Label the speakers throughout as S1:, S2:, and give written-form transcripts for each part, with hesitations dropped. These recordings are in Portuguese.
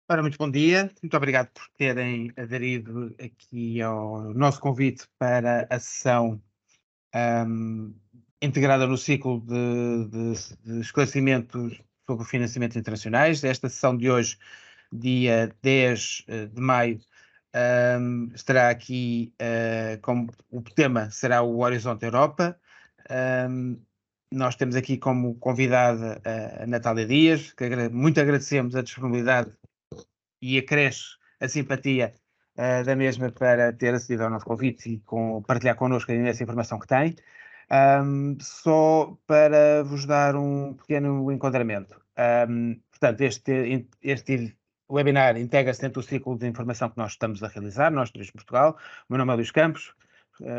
S1: Ora, muito bom dia. Muito obrigado por terem aderido aqui ao nosso convite para a sessão ahm, integrada no ciclo de esclarecimentos sobre financiamentos internacionais. Esta sessão de hoje, dia 10 de maio, estará aqui, como o tema será o Horizonte Europa. Ahm, Nós temos aqui como convidada a Natália Dias, que muito agradecemos a disponibilidade e acresce a simpatia da mesma para ter acedido ao nosso convite e partilhar connosco a imensa informação que tem. Só para vos dar um pequeno enquadramento. Portanto, este webinar integra-se dentro do ciclo de informação que nós estamos a realizar, nós, Turismo Portugal. O meu nome é Luís Campos,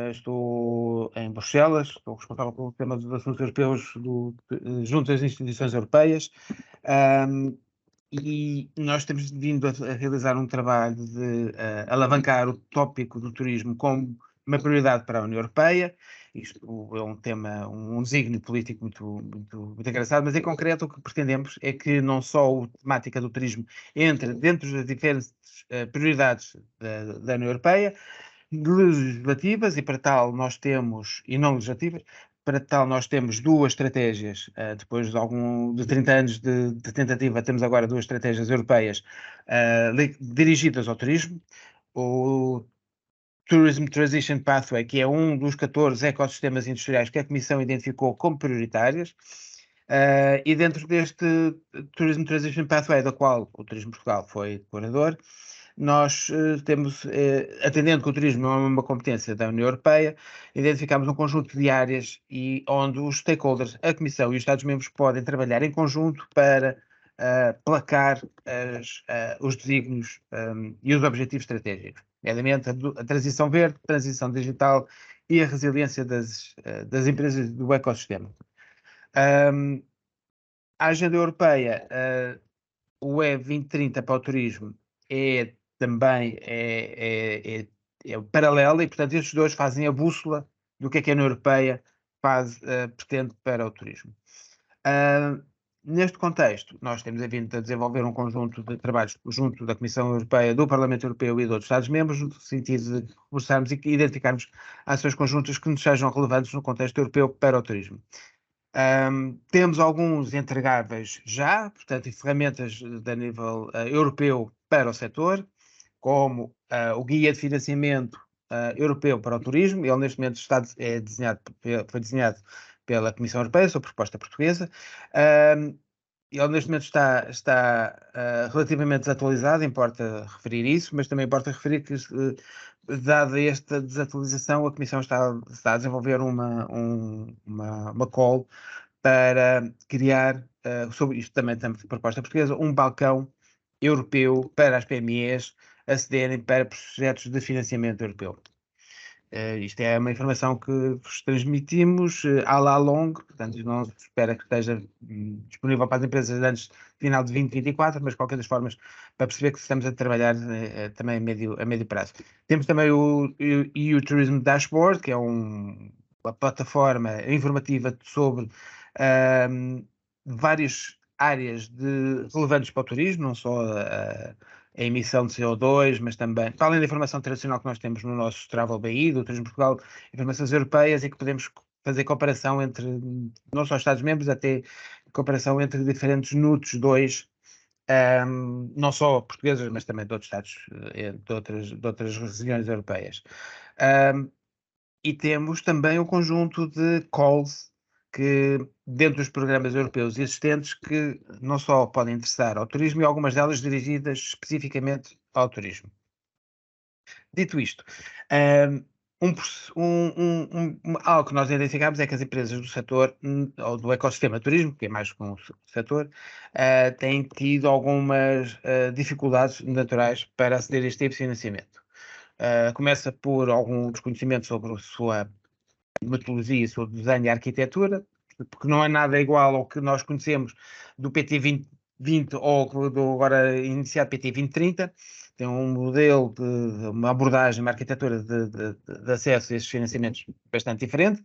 S1: estou em Bruxelas, estou responsável pelo tema dos assuntos europeus junto às instituições europeias. Um, e nós temos vindo a realizar um trabalho de alavancar o tópico do turismo como uma prioridade para a União Europeia. Isto é um tema, um desígnio político muito engraçado, mas em concreto o que pretendemos é que não só a temática do turismo entre dentro das diferentes prioridades da União Europeia, legislativas, e para tal nós temos, e não legislativas, para tal nós temos duas estratégias, depois de 30 anos de tentativa, temos agora duas estratégias europeias dirigidas ao turismo. O Tourism Transition Pathway, que é um dos 14 ecossistemas industriais que a Comissão identificou como prioritárias, e dentro deste Tourism Transition Pathway, da qual o Turismo Portugal foi decorador, nós temos, atendendo que o turismo é uma competência da União Europeia, identificamos um conjunto de áreas e onde os stakeholders, a Comissão e os Estados-membros podem trabalhar em conjunto para placar os desígnios e os objetivos estratégicos, nomeadamente a transição verde, a transição digital e a resiliência das empresas do ecossistema. A agenda europeia, o E 2030 para o turismo, é também paralela e, portanto, estes dois fazem a bússola do que a União Europeia pretende para o turismo. Neste contexto, nós temos vindo a desenvolver um conjunto de trabalhos junto da Comissão Europeia, do Parlamento Europeu e de outros Estados-membros, no sentido de reforçarmos e identificarmos ações conjuntas que nos sejam relevantes no contexto europeu para o turismo. Temos alguns entregáveis já, portanto, ferramentas de nível europeu para o setor, como o Guia de Financiamento Europeu para o Turismo. Ele, neste momento, foi desenhado pela Comissão Europeia, sob proposta portuguesa. Ele, neste momento, está relativamente desatualizado, importa referir isso, mas também importa referir que, dada esta desatualização, a Comissão está a desenvolver uma call para criar, sobre isto também temos proposta portuguesa, um balcão europeu para as PMEs acederem para projetos de financiamento europeu. Isto é uma informação que vos transmitimos à la longue, portanto, não se espera que esteja disponível para as empresas antes do final de 2024, mas de qualquer das formas, para perceber que estamos a trabalhar também a médio prazo. Temos também o EU Tourism Dashboard, que é uma plataforma informativa sobre várias áreas relevantes para o turismo, não só a emissão de CO2, mas também, para além da informação tradicional que nós temos no nosso Travel BI, do Turismo Portugal, informações europeias, e que podemos fazer comparação entre, não só Estados-membros, até comparação entre diferentes NUTS 2, não só portuguesas, mas também de outros Estados, de outras regiões europeias. E temos também um conjunto de calls que, dentro dos programas europeus existentes, que não só podem interessar ao turismo, e algumas delas dirigidas especificamente ao turismo. Dito isto, algo que nós identificamos é que as empresas do setor, ou do ecossistema turismo, que é mais que um setor, têm tido algumas dificuldades naturais para aceder a este tipo de financiamento. Começa por algum desconhecimento sobre a sua metodologia, seu desenho e arquitetura, porque não é nada igual ao que nós conhecemos do PT 2020 ou do agora iniciado PT 2030. Tem um modelo uma abordagem, uma arquitetura de acesso a esses financiamentos bastante diferente.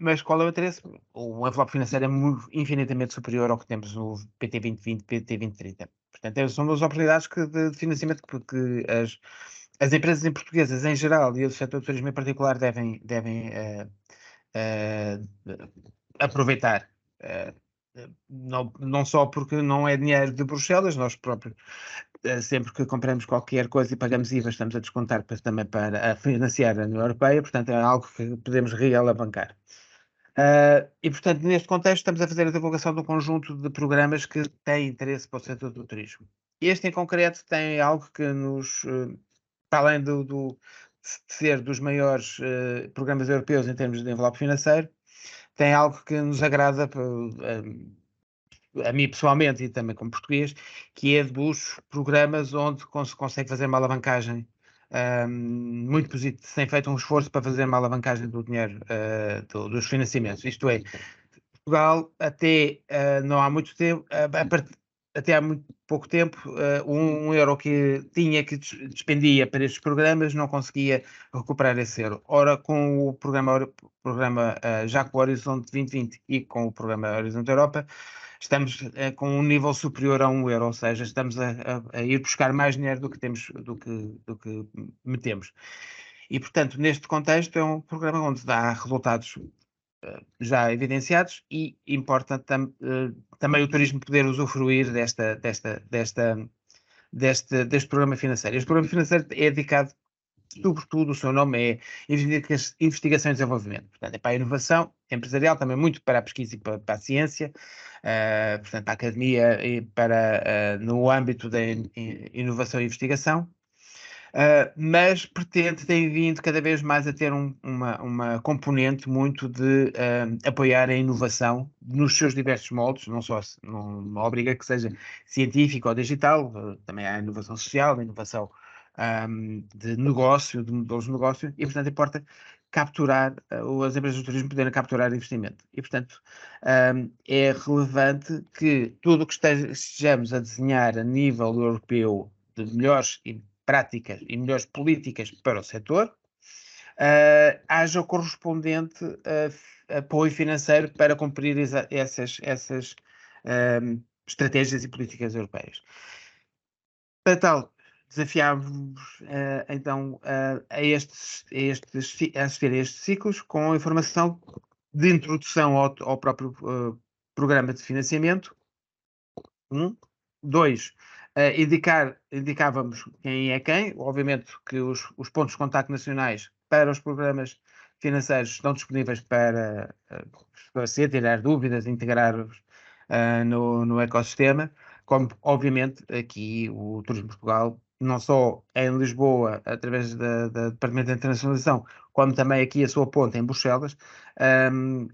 S1: Mas qual é o interesse? O envelope financeiro é infinitamente superior ao que temos no PT 2020, PT 2030. Portanto, são duas oportunidades de financiamento que as empresas em portuguesas em geral e o setor do turismo em particular devem aproveitar. Não só porque não é dinheiro de Bruxelas, nós próprios, sempre que compramos qualquer coisa e pagamos IVA, estamos a descontar também para financiar a União Europeia, portanto é algo que podemos realavancar. E, portanto, neste contexto, estamos a fazer a divulgação de um conjunto de programas que têm interesse para o setor do turismo. Este, em concreto, tem algo que para além de ser dos maiores programas europeus em termos de envelope financeiro, tem algo que nos agrada a mim pessoalmente e também como português, que é dos programas onde se consegue fazer uma alavancagem muito positivo, sem feito um esforço para fazer uma alavancagem do dinheiro dos financiamentos. Isto é, Portugal até não há muito tempo, até há muito pouco tempo, um euro que tinha que despendia para estes programas não conseguia recuperar esse euro. Ora, com o programa já com o Horizonte 2020 e com o programa Horizonte Europa, estamos com um nível superior a 1 euro, ou seja, estamos a ir buscar mais dinheiro do que temos, do que metemos. E, portanto, neste contexto, é um programa onde dá resultados já evidenciados e importa também o turismo poder usufruir deste programa financeiro. Este programa financeiro é dedicado, sobretudo, o seu nome é Investigação e Desenvolvimento. Portanto, é para a inovação empresarial, também muito para a pesquisa e para a ciência, portanto, para a academia e para, no âmbito da inovação e investigação. Mas tem vindo cada vez mais a ter uma componente muito de apoiar a inovação nos seus diversos moldes, não obriga que seja científico ou digital, também há inovação social, inovação de negócio, de modelos de negócio, e portanto importa capturar, as empresas de turismo poderem capturar investimento. E portanto é relevante que tudo o que estejamos a desenhar a nível europeu de melhores práticas e melhores políticas para o setor, haja o correspondente apoio financeiro para cumprir essas estratégias e políticas europeias. Para tal, desafiámos então a assistir a estes ciclos com informação de introdução ao próprio programa de financiamento. 2, indicávamos quem é quem, obviamente que os pontos de contacto nacionais para os programas financeiros estão disponíveis para esclarecer, tirar dúvidas, integrar-os no ecossistema, como obviamente aqui o Turismo de Portugal, não só em Lisboa, através da Departamento de Internacionalização, como também aqui a sua ponte em Bruxelas,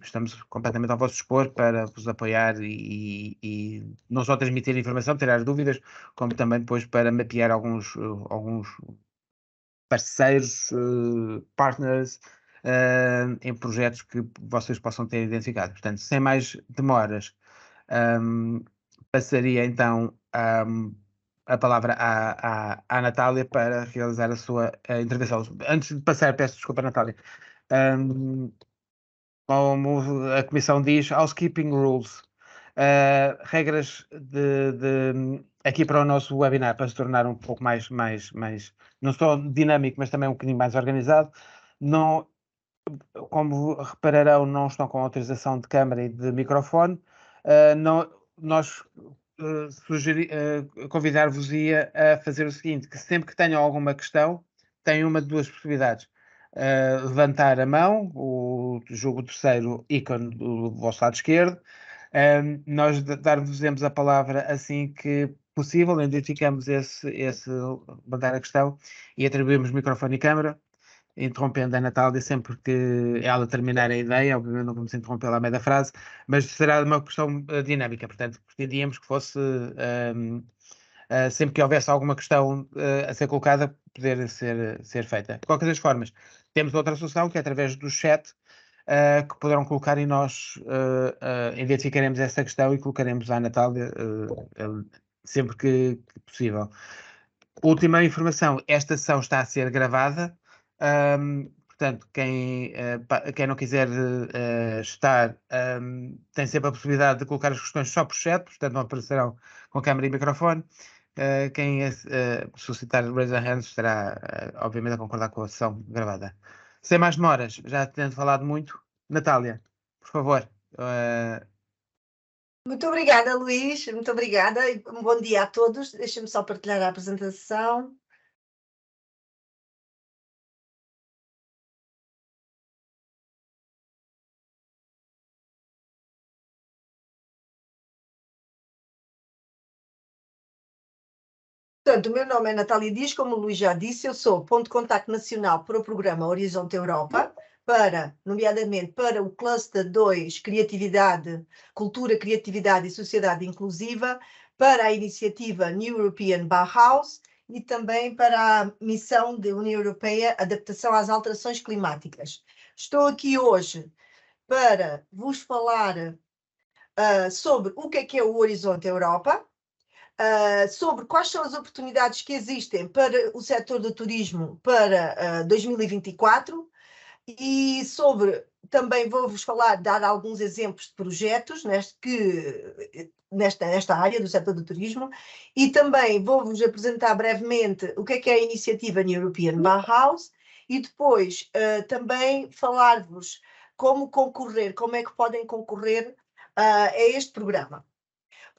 S1: estamos completamente ao vosso dispor para vos apoiar e não só transmitir informação, tirar dúvidas, como também depois para mapear alguns parceiros, partners, em projetos que vocês possam ter identificado. Portanto, sem mais demoras, passaria então a palavra à Natália para realizar a sua intervenção. Antes de passar, peço desculpa, Natália. Como a Comissão diz, housekeeping rules. Regras aqui para o nosso webinar, para se tornar um pouco mais não só dinâmico, mas também um bocadinho mais organizado. Não, como repararão, não estão com autorização de câmara e de microfone. Nós convidar-vos-ia a fazer o seguinte, que sempre que tenham alguma questão, têm uma de duas possibilidades. Levantar a mão, julgo o terceiro ícone do vosso lado esquerdo, nós dar-vos a palavra assim que possível, identificamos esse levantar a questão e atribuímos microfone e câmara, interrompendo a Natália sempre que ela terminar a ideia, obviamente não vamos interrompê-la à meio da frase, mas será uma questão dinâmica, portanto pretendíamos que fosse sempre que houvesse alguma questão a ser colocada, poder ser feita. De qualquer das formas, temos outra solução que é através do chat, que poderão colocar e nós identificaremos essa questão e colocaremos à Natália sempre que possível. Última informação, esta sessão está a ser gravada, portanto, quem não quiser estar, tem sempre a possibilidade de colocar as questões só por chat, portanto não aparecerão com câmera e microfone. Quem solicitar raise a hand estará, obviamente, a concordar com a sessão gravada. Sem mais demoras, já tendo falado muito, Natália, por favor.
S2: Muito obrigada, Luís. Muito obrigada e um bom dia a todos. Deixa-me só partilhar a apresentação. Portanto, o meu nome é Natália Dias, como o Luís já disse, eu sou ponto de contacto nacional para o programa Horizonte Europa, nomeadamente para o Cluster 2, Criatividade, Cultura, Criatividade e Sociedade Inclusiva, para a iniciativa New European Bauhaus e também para a missão da União Europeia Adaptação às Alterações Climáticas. Estou aqui hoje para vos falar sobre o que é o Horizonte Europa, sobre quais são as oportunidades que existem para o setor do turismo para 2024 e sobre, também vou-vos falar, dar alguns exemplos de projetos nesta área do setor do turismo e também vou-vos apresentar brevemente o que é a iniciativa New European Bauhaus e depois também falar-vos como concorrer, como é que podem concorrer a este programa.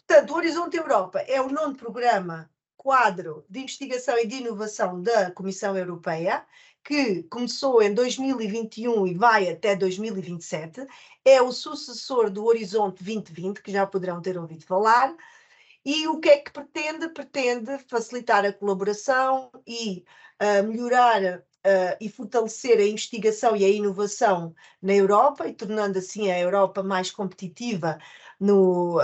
S2: Portanto, o Horizonte Europa é o 9º programa quadro de investigação e de inovação da Comissão Europeia, que começou em 2021 e vai até 2027. É o sucessor do Horizonte 2020, que já poderão ter ouvido falar. E o que é que pretende? Pretende facilitar a colaboração e melhorar e fortalecer a investigação e a inovação na Europa, e tornando assim a Europa mais competitiva no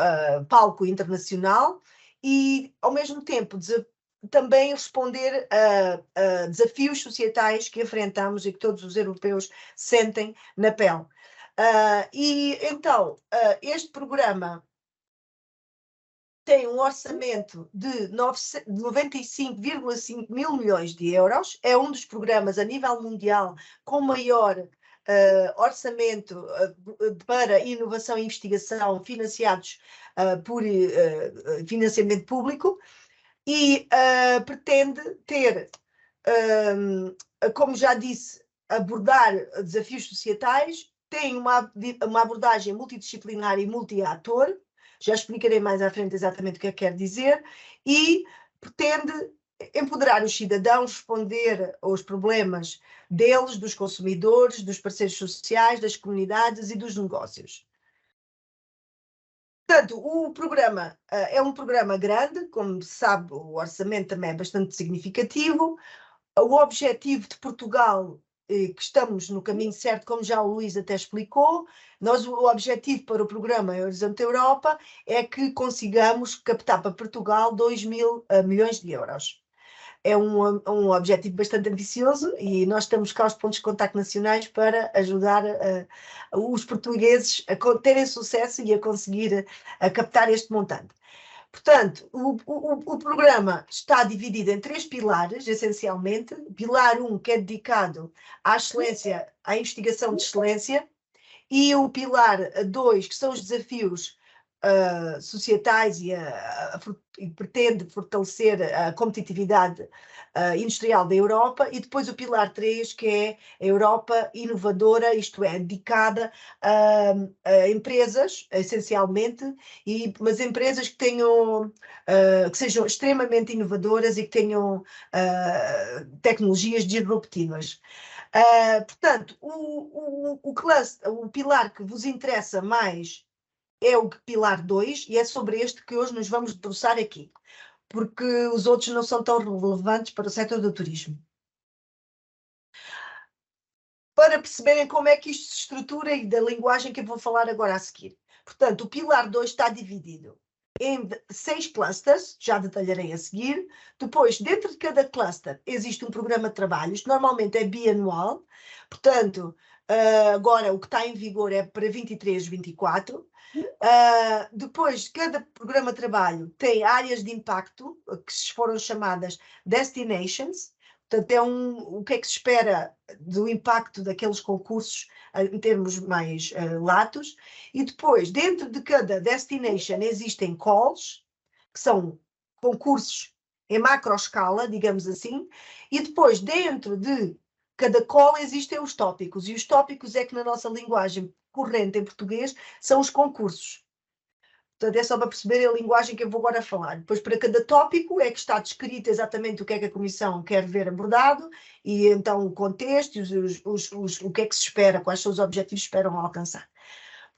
S2: palco internacional e, ao mesmo tempo, também responder a desafios societais que enfrentamos e que todos os europeus sentem na pele. Este programa tem um orçamento de 95,5 mil milhões de euros, é um dos programas a nível mundial com maior orçamento para inovação e investigação financiados por financiamento público e pretende ter, como já disse, abordar desafios societais, tem uma abordagem multidisciplinar e multi-ator, já explicarei mais à frente exatamente o que é que quer dizer, e pretende empoderar os cidadãos, responder aos problemas deles, dos consumidores, dos parceiros sociais, das comunidades e dos negócios. Portanto, o programa é um programa grande, como se sabe, o orçamento também é bastante significativo. O objetivo de Portugal, que estamos no caminho certo, como já o Luís até explicou, o objetivo para o programa Horizonte Europa é que consigamos captar para Portugal 2 mil milhões de euros. É um objetivo bastante ambicioso e nós estamos cá aos pontos de contacto nacionais para ajudar os portugueses a terem sucesso e a conseguir captar este montante. Portanto, o programa está dividido em 3 pilares, essencialmente. Pilar 1, que é dedicado à excelência, à investigação de excelência, e o pilar 2, que são os desafios societais e pretende fortalecer a competitividade industrial da Europa, e depois o pilar 3, que é a Europa inovadora, isto é, dedicada a empresas, essencialmente, mas empresas que tenham, que sejam extremamente inovadoras e que tenham tecnologias disruptivas. Portanto, o pilar que vos interessa mais é o pilar 2 e é sobre este que hoje nos vamos debruçar aqui, porque os outros não são tão relevantes para o setor do turismo. Para perceberem como é que isto se estrutura e da linguagem que eu vou falar agora a seguir. Portanto, o pilar 2 está dividido em 6 clusters, já detalharei a seguir. Depois, dentro de cada cluster, existe um programa de trabalhos, normalmente é bianual. Portanto, agora o que está em vigor é para 23-24. Depois, cada programa de trabalho tem áreas de impacto, que foram chamadas destinations. Portanto, o que é que se espera do impacto daqueles concursos em termos mais latos. E depois, dentro de cada destination, existem calls, que são concursos em macroescala, digamos assim, e depois dentro de cada call existem os tópicos, e os tópicos é que na nossa linguagem corrente em português são os concursos. Portanto, é só para perceber a linguagem que eu vou agora falar. Depois, para cada tópico, é que está descrito exatamente o que é que a Comissão quer ver abordado, e então o contexto, o que é que se espera, quais são os objetivos que esperam alcançar.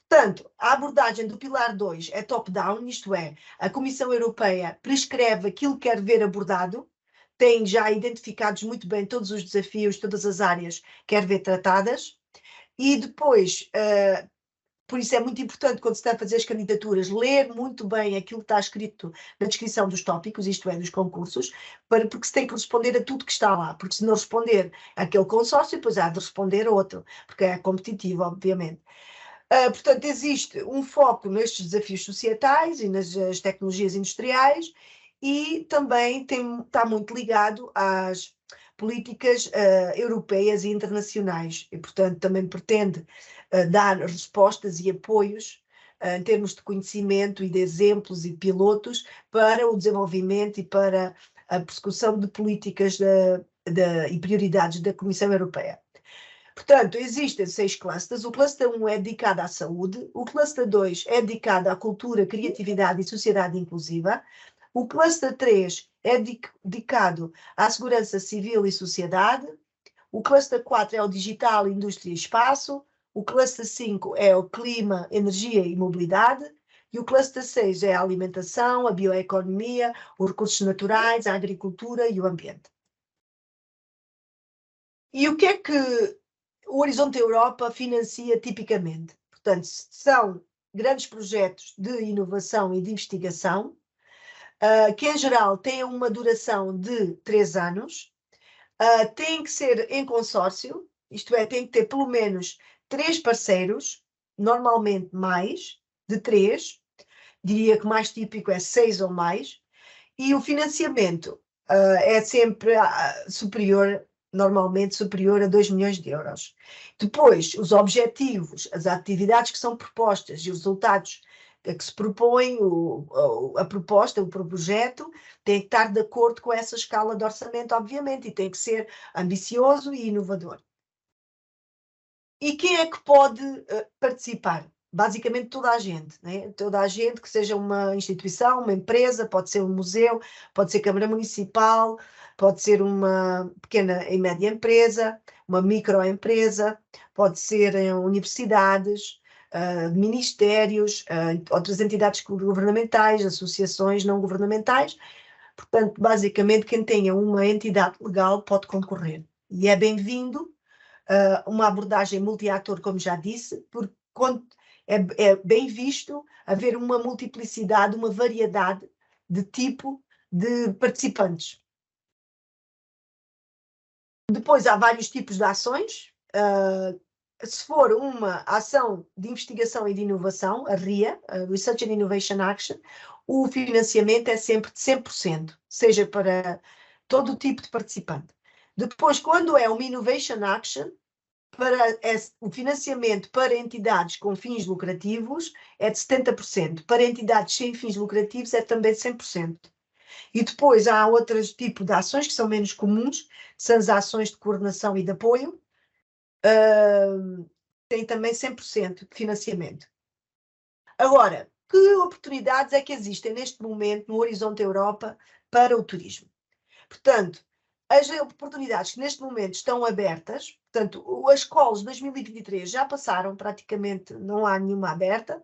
S2: Portanto, a abordagem do Pilar 2 é top-down, isto é, a Comissão Europeia prescreve aquilo que quer ver abordado, tem já identificados muito bem todos os desafios, todas as áreas que quer ver tratadas, e depois, por isso é muito importante, quando se está a fazer as candidaturas, ler muito bem aquilo que está escrito na descrição dos tópicos, isto é, dos concursos, porque se tem que responder a tudo que está lá, porque se não responder àquele consórcio, depois há de responder a outro, porque é competitivo, obviamente. Portanto, existe um foco nestes desafios societais e nas tecnologias industriais e também está muito ligado às políticas europeias e internacionais e, portanto, também pretende dar respostas e apoios em termos de conhecimento e de exemplos e pilotos para o desenvolvimento e para a persecução de políticas e prioridades da Comissão Europeia. Portanto, existem 6 clusters. O cluster 1 é dedicado à saúde, o cluster 2 é dedicado à cultura, criatividade e sociedade inclusiva, o cluster 3 é dedicado à segurança civil e sociedade, o cluster 4 é o digital, indústria e espaço, o cluster 5 é o clima, energia e mobilidade, e o cluster 6 é a alimentação, a bioeconomia, os recursos naturais, a agricultura e o ambiente. E o que é que o Horizonte Europa financia tipicamente? Portanto, são grandes projetos de inovação e de investigação, que em geral têm uma duração de 3 anos, têm que ser em consórcio, isto é, tem que ter pelo menos 3 parceiros, normalmente mais de 3, diria que mais típico é 6 ou mais, e o financiamento é sempre superior, normalmente superior a 2 milhões de euros. Depois, os objetivos, as atividades que são propostas e os resultados que se propõem, a proposta, o projeto, tem que estar de acordo com essa escala de orçamento, obviamente, e tem que ser ambicioso e inovador. E quem é que pode participar? Basicamente toda a gente, né? Toda a gente que seja uma instituição, uma empresa, pode ser um museu, pode ser Câmara Municipal, pode ser uma pequena e média empresa, uma microempresa, pode ser universidades, ministérios, outras entidades governamentais, associações não governamentais. Portanto, basicamente, quem tenha uma entidade legal pode concorrer. E é bem-vindo uma abordagem multi-ator, como já disse, porque é bem visto haver uma multiplicidade, uma variedade de tipo de participantes. Depois há vários tipos de ações. Se for uma ação de investigação e de inovação, a RIA, a Research and Innovation Action, o financiamento é sempre de 100%, seja para todo o tipo de participante. Depois, quando é uma Innovation Action, o financiamento para entidades com fins lucrativos é de 70%, para entidades sem fins lucrativos é também de 100%. E depois há outros tipos de ações que são menos comuns, são as ações de coordenação e de apoio, tem também 100% de financiamento. Agora, que oportunidades é que existem neste momento no Horizonte Europa para o turismo? Portanto, as oportunidades que neste momento estão abertas, portanto, as calls de 2023 já passaram, praticamente não há nenhuma aberta,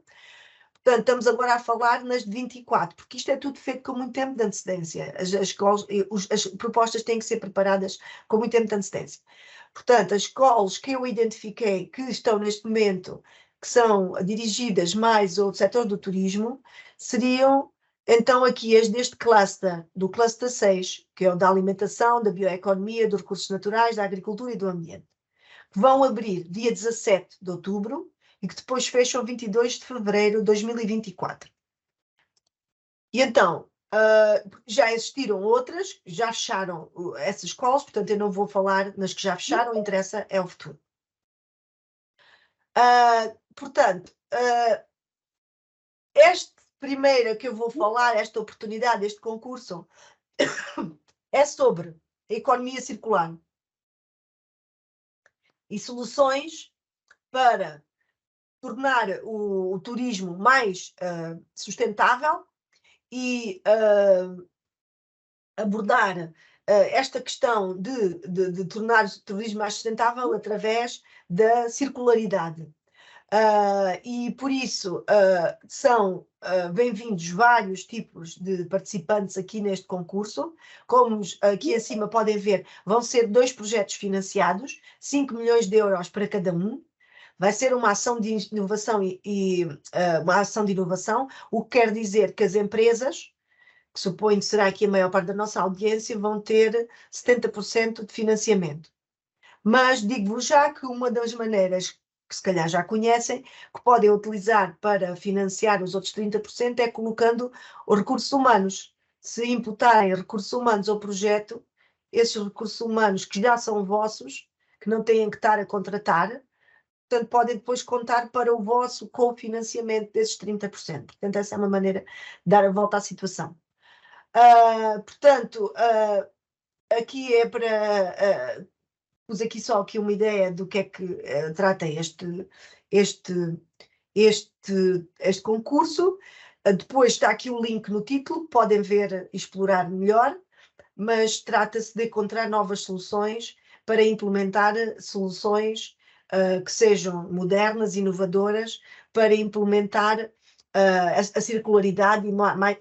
S2: portanto, estamos agora a falar nas de 24, porque isto é tudo feito com muito tempo de antecedência, as propostas têm que ser preparadas com muito tempo de antecedência. Portanto, as calls que eu identifiquei que estão neste momento, que são dirigidas mais ao setor do turismo, seriam então aqui as deste cluster, do cluster 6, que é o da alimentação, da bioeconomia, dos recursos naturais, da agricultura e do ambiente, que vão abrir dia 17 de outubro e que depois fecham 22 de fevereiro de 2024. E então, já existiram outras, já fecharam essas calls, portanto eu não vou falar nas que já fecharam, interessa é o futuro. Portanto, esta primeira que eu vou falar, esta oportunidade, este concurso, é sobre a economia circular e soluções para tornar o turismo mais sustentável e abordar esta questão de tornar o turismo mais sustentável através da circularidade. E por isso são bem-vindos vários tipos de participantes aqui neste concurso. Como aqui acima podem ver, vão ser 2 projetos financiados, 5 milhões de euros para cada um. Vai ser uma ação de inovação uma ação de inovação, o que quer dizer que as empresas, que suponho que será aqui a maior parte da nossa audiência, vão ter 70% de financiamento. Mas digo-vos já que uma das maneiras que se calhar já conhecem, que podem utilizar para financiar os outros 30% é colocando os recursos humanos. Se imputarem recursos humanos ao projeto, esses recursos humanos que já são vossos, que não têm que estar a contratar, portanto, podem depois contar para o vosso cofinanciamento desses 30%. Portanto, essa é uma maneira de dar a volta à situação. Portanto, aqui é para... pus aqui só aqui uma ideia do que é que trata este concurso. Depois está aqui o link no título, podem ver e explorar melhor, mas trata-se de encontrar novas soluções para implementar soluções que sejam modernas, inovadoras, para implementar a circularidade e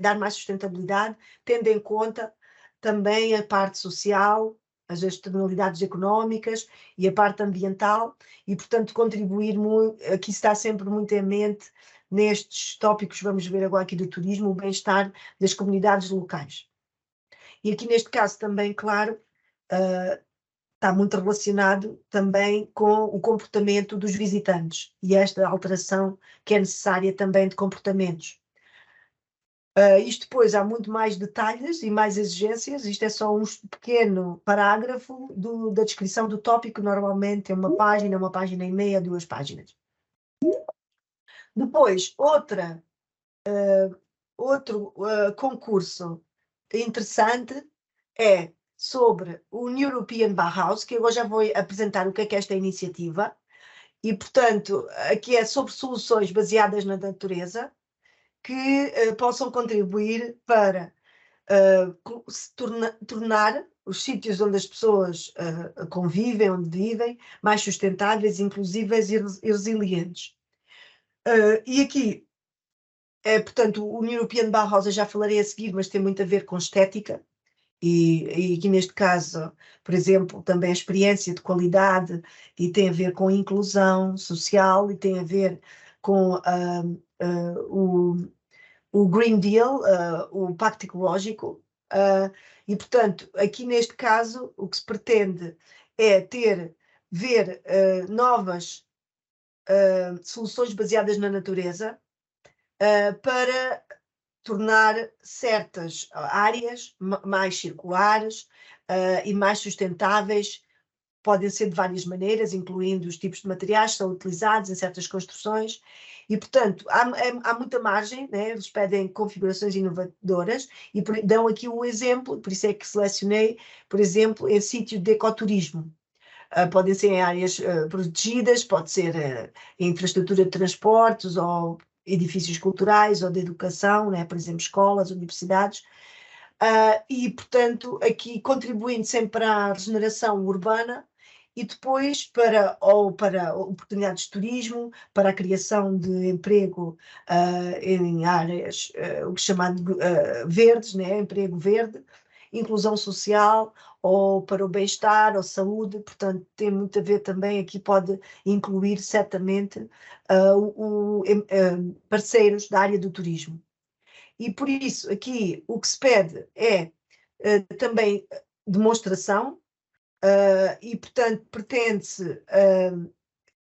S2: dar mais sustentabilidade, tendo em conta também a parte social, as externalidades económicas e a parte ambiental, e, portanto, contribuir muito, aqui está sempre muito em mente, nestes tópicos, vamos ver agora aqui do turismo, o bem-estar das comunidades locais. E aqui neste caso também, claro, está muito relacionado também com o comportamento dos visitantes e esta alteração que é necessária também de comportamentos. Isto depois há muito mais detalhes e mais exigências, isto é só um pequeno parágrafo da descrição do tópico, normalmente é uma página e meia, 2 páginas. Depois, outro concurso interessante é sobre o European Bauhaus, que eu já vou apresentar o que é esta iniciativa, e, portanto, aqui é sobre soluções baseadas na natureza, que possam contribuir para tornar os sítios onde as pessoas convivem, onde vivem, mais sustentáveis, inclusíveis e resilientes. E aqui, portanto, o European Bauhaus eu já falarei a seguir, mas tem muito a ver com estética, e aqui neste caso, por exemplo, também a experiência de qualidade, e tem a ver com inclusão social, e tem a ver com o Green Deal, o Pacto Ecológico, e, portanto, aqui neste caso, o que se pretende é ver novas soluções baseadas na natureza para tornar certas áreas mais circulares e mais sustentáveis. Podem ser de várias maneiras, incluindo os tipos de materiais que são utilizados em certas construções, e, portanto, há muita margem, né? Eles pedem configurações inovadoras e dão aqui um exemplo, por isso é que selecionei, por exemplo, em sítio de ecoturismo. Podem ser em áreas protegidas, pode ser em infraestrutura de transportes ou edifícios culturais ou de educação, né? Por exemplo, escolas, universidades, e, portanto, aqui contribuindo sempre para a regeneração urbana e depois para oportunidades de turismo, para a criação de emprego em áreas, o que é chamado verdes, né? Emprego verde, inclusão social, ou para o bem-estar, ou saúde, portanto, tem muito a ver também, aqui pode incluir certamente parceiros da área do turismo. E por isso, aqui, o que se pede é também demonstração, e, portanto, pretende-se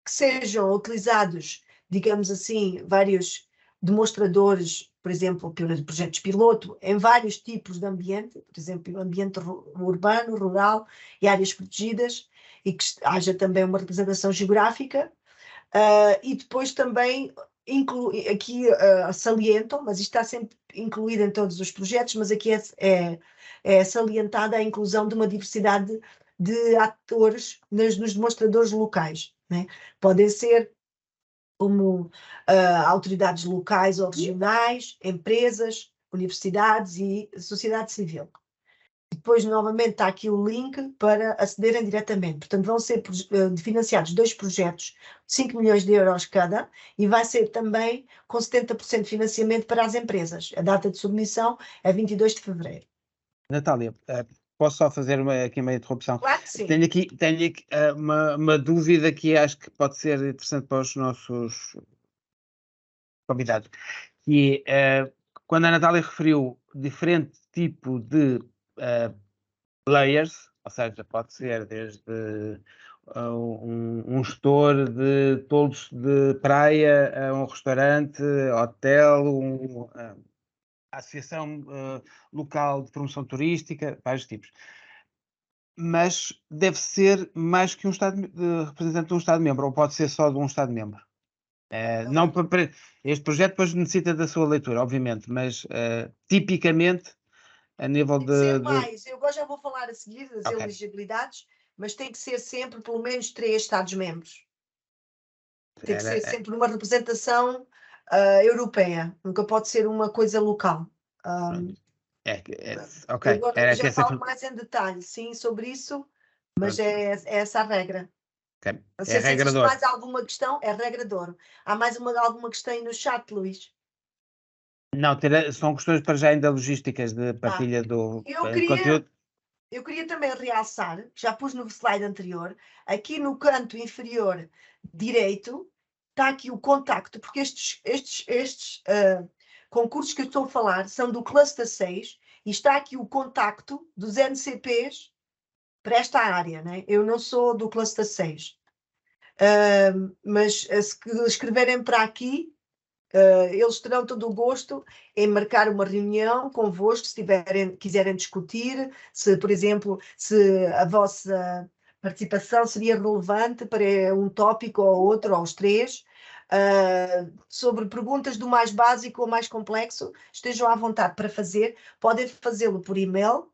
S2: que sejam utilizados, digamos assim, vários demonstradores, por exemplo, pelos projetos piloto, em vários tipos de ambiente, por exemplo, ambiente urbano, rural e áreas protegidas, e que haja também uma representação geográfica, e depois também aqui salientam, mas isto está sempre incluído em todos os projetos, mas aqui é salientada a inclusão de uma diversidade de atores nos demonstradores locais, né? Podem ser como autoridades locais ou regionais, empresas, universidades e sociedade civil. Depois, novamente, está aqui o link para acederem diretamente. Portanto, vão ser financiados 2 projetos, 5 milhões de euros cada, e vai ser também com 70% de financiamento para as empresas. A data de submissão é 22 de fevereiro.
S1: Natália, posso só fazer aqui uma interrupção?
S2: Claro que sim.
S1: Tenho aqui uma dúvida que acho que pode ser interessante para os nossos convidados. Que quando a Natália referiu diferente tipo de players, ou seja, pode ser desde um gestor de toldos de praia a um restaurante, hotel, associação local de promoção turística, vários tipos. Mas deve ser mais que um representante de um Estado-membro, ou pode ser só de um Estado-membro. Não este projeto depois necessita da sua leitura, obviamente, mas tipicamente a nível
S2: tem que ser mais. Eu agora já vou falar a seguir das elegibilidades, mas tem que ser sempre pelo menos 3 Estados-membros. Tem que ser sempre uma representação europeia, nunca pode ser uma coisa local.
S1: Ok.
S2: Agora já falo mais em detalhe, sim, sobre isso, mas é essa a regra.
S1: Okay.
S2: Não sei se existe mais alguma questão, é regra de ouro. Há mais alguma questão aí no chat, Luís?
S1: Não, são questões para já ainda logísticas de partilha do conteúdo.
S2: Eu queria também realçar, já pus no slide anterior, aqui no canto inferior direito, está aqui o contacto, porque estes concursos que eu estou a falar são do Cluster 6 e está aqui o contacto dos NCPs para esta área, né? Eu não sou do Cluster 6, mas se escreverem para aqui, eles terão todo o gosto em marcar uma reunião convosco, se quiserem discutir, se, por exemplo, se a vossa participação seria relevante para um tópico ou outro, ou os 3, sobre perguntas do mais básico ao mais complexo, estejam à vontade para fazer, podem fazê-lo por e-mail,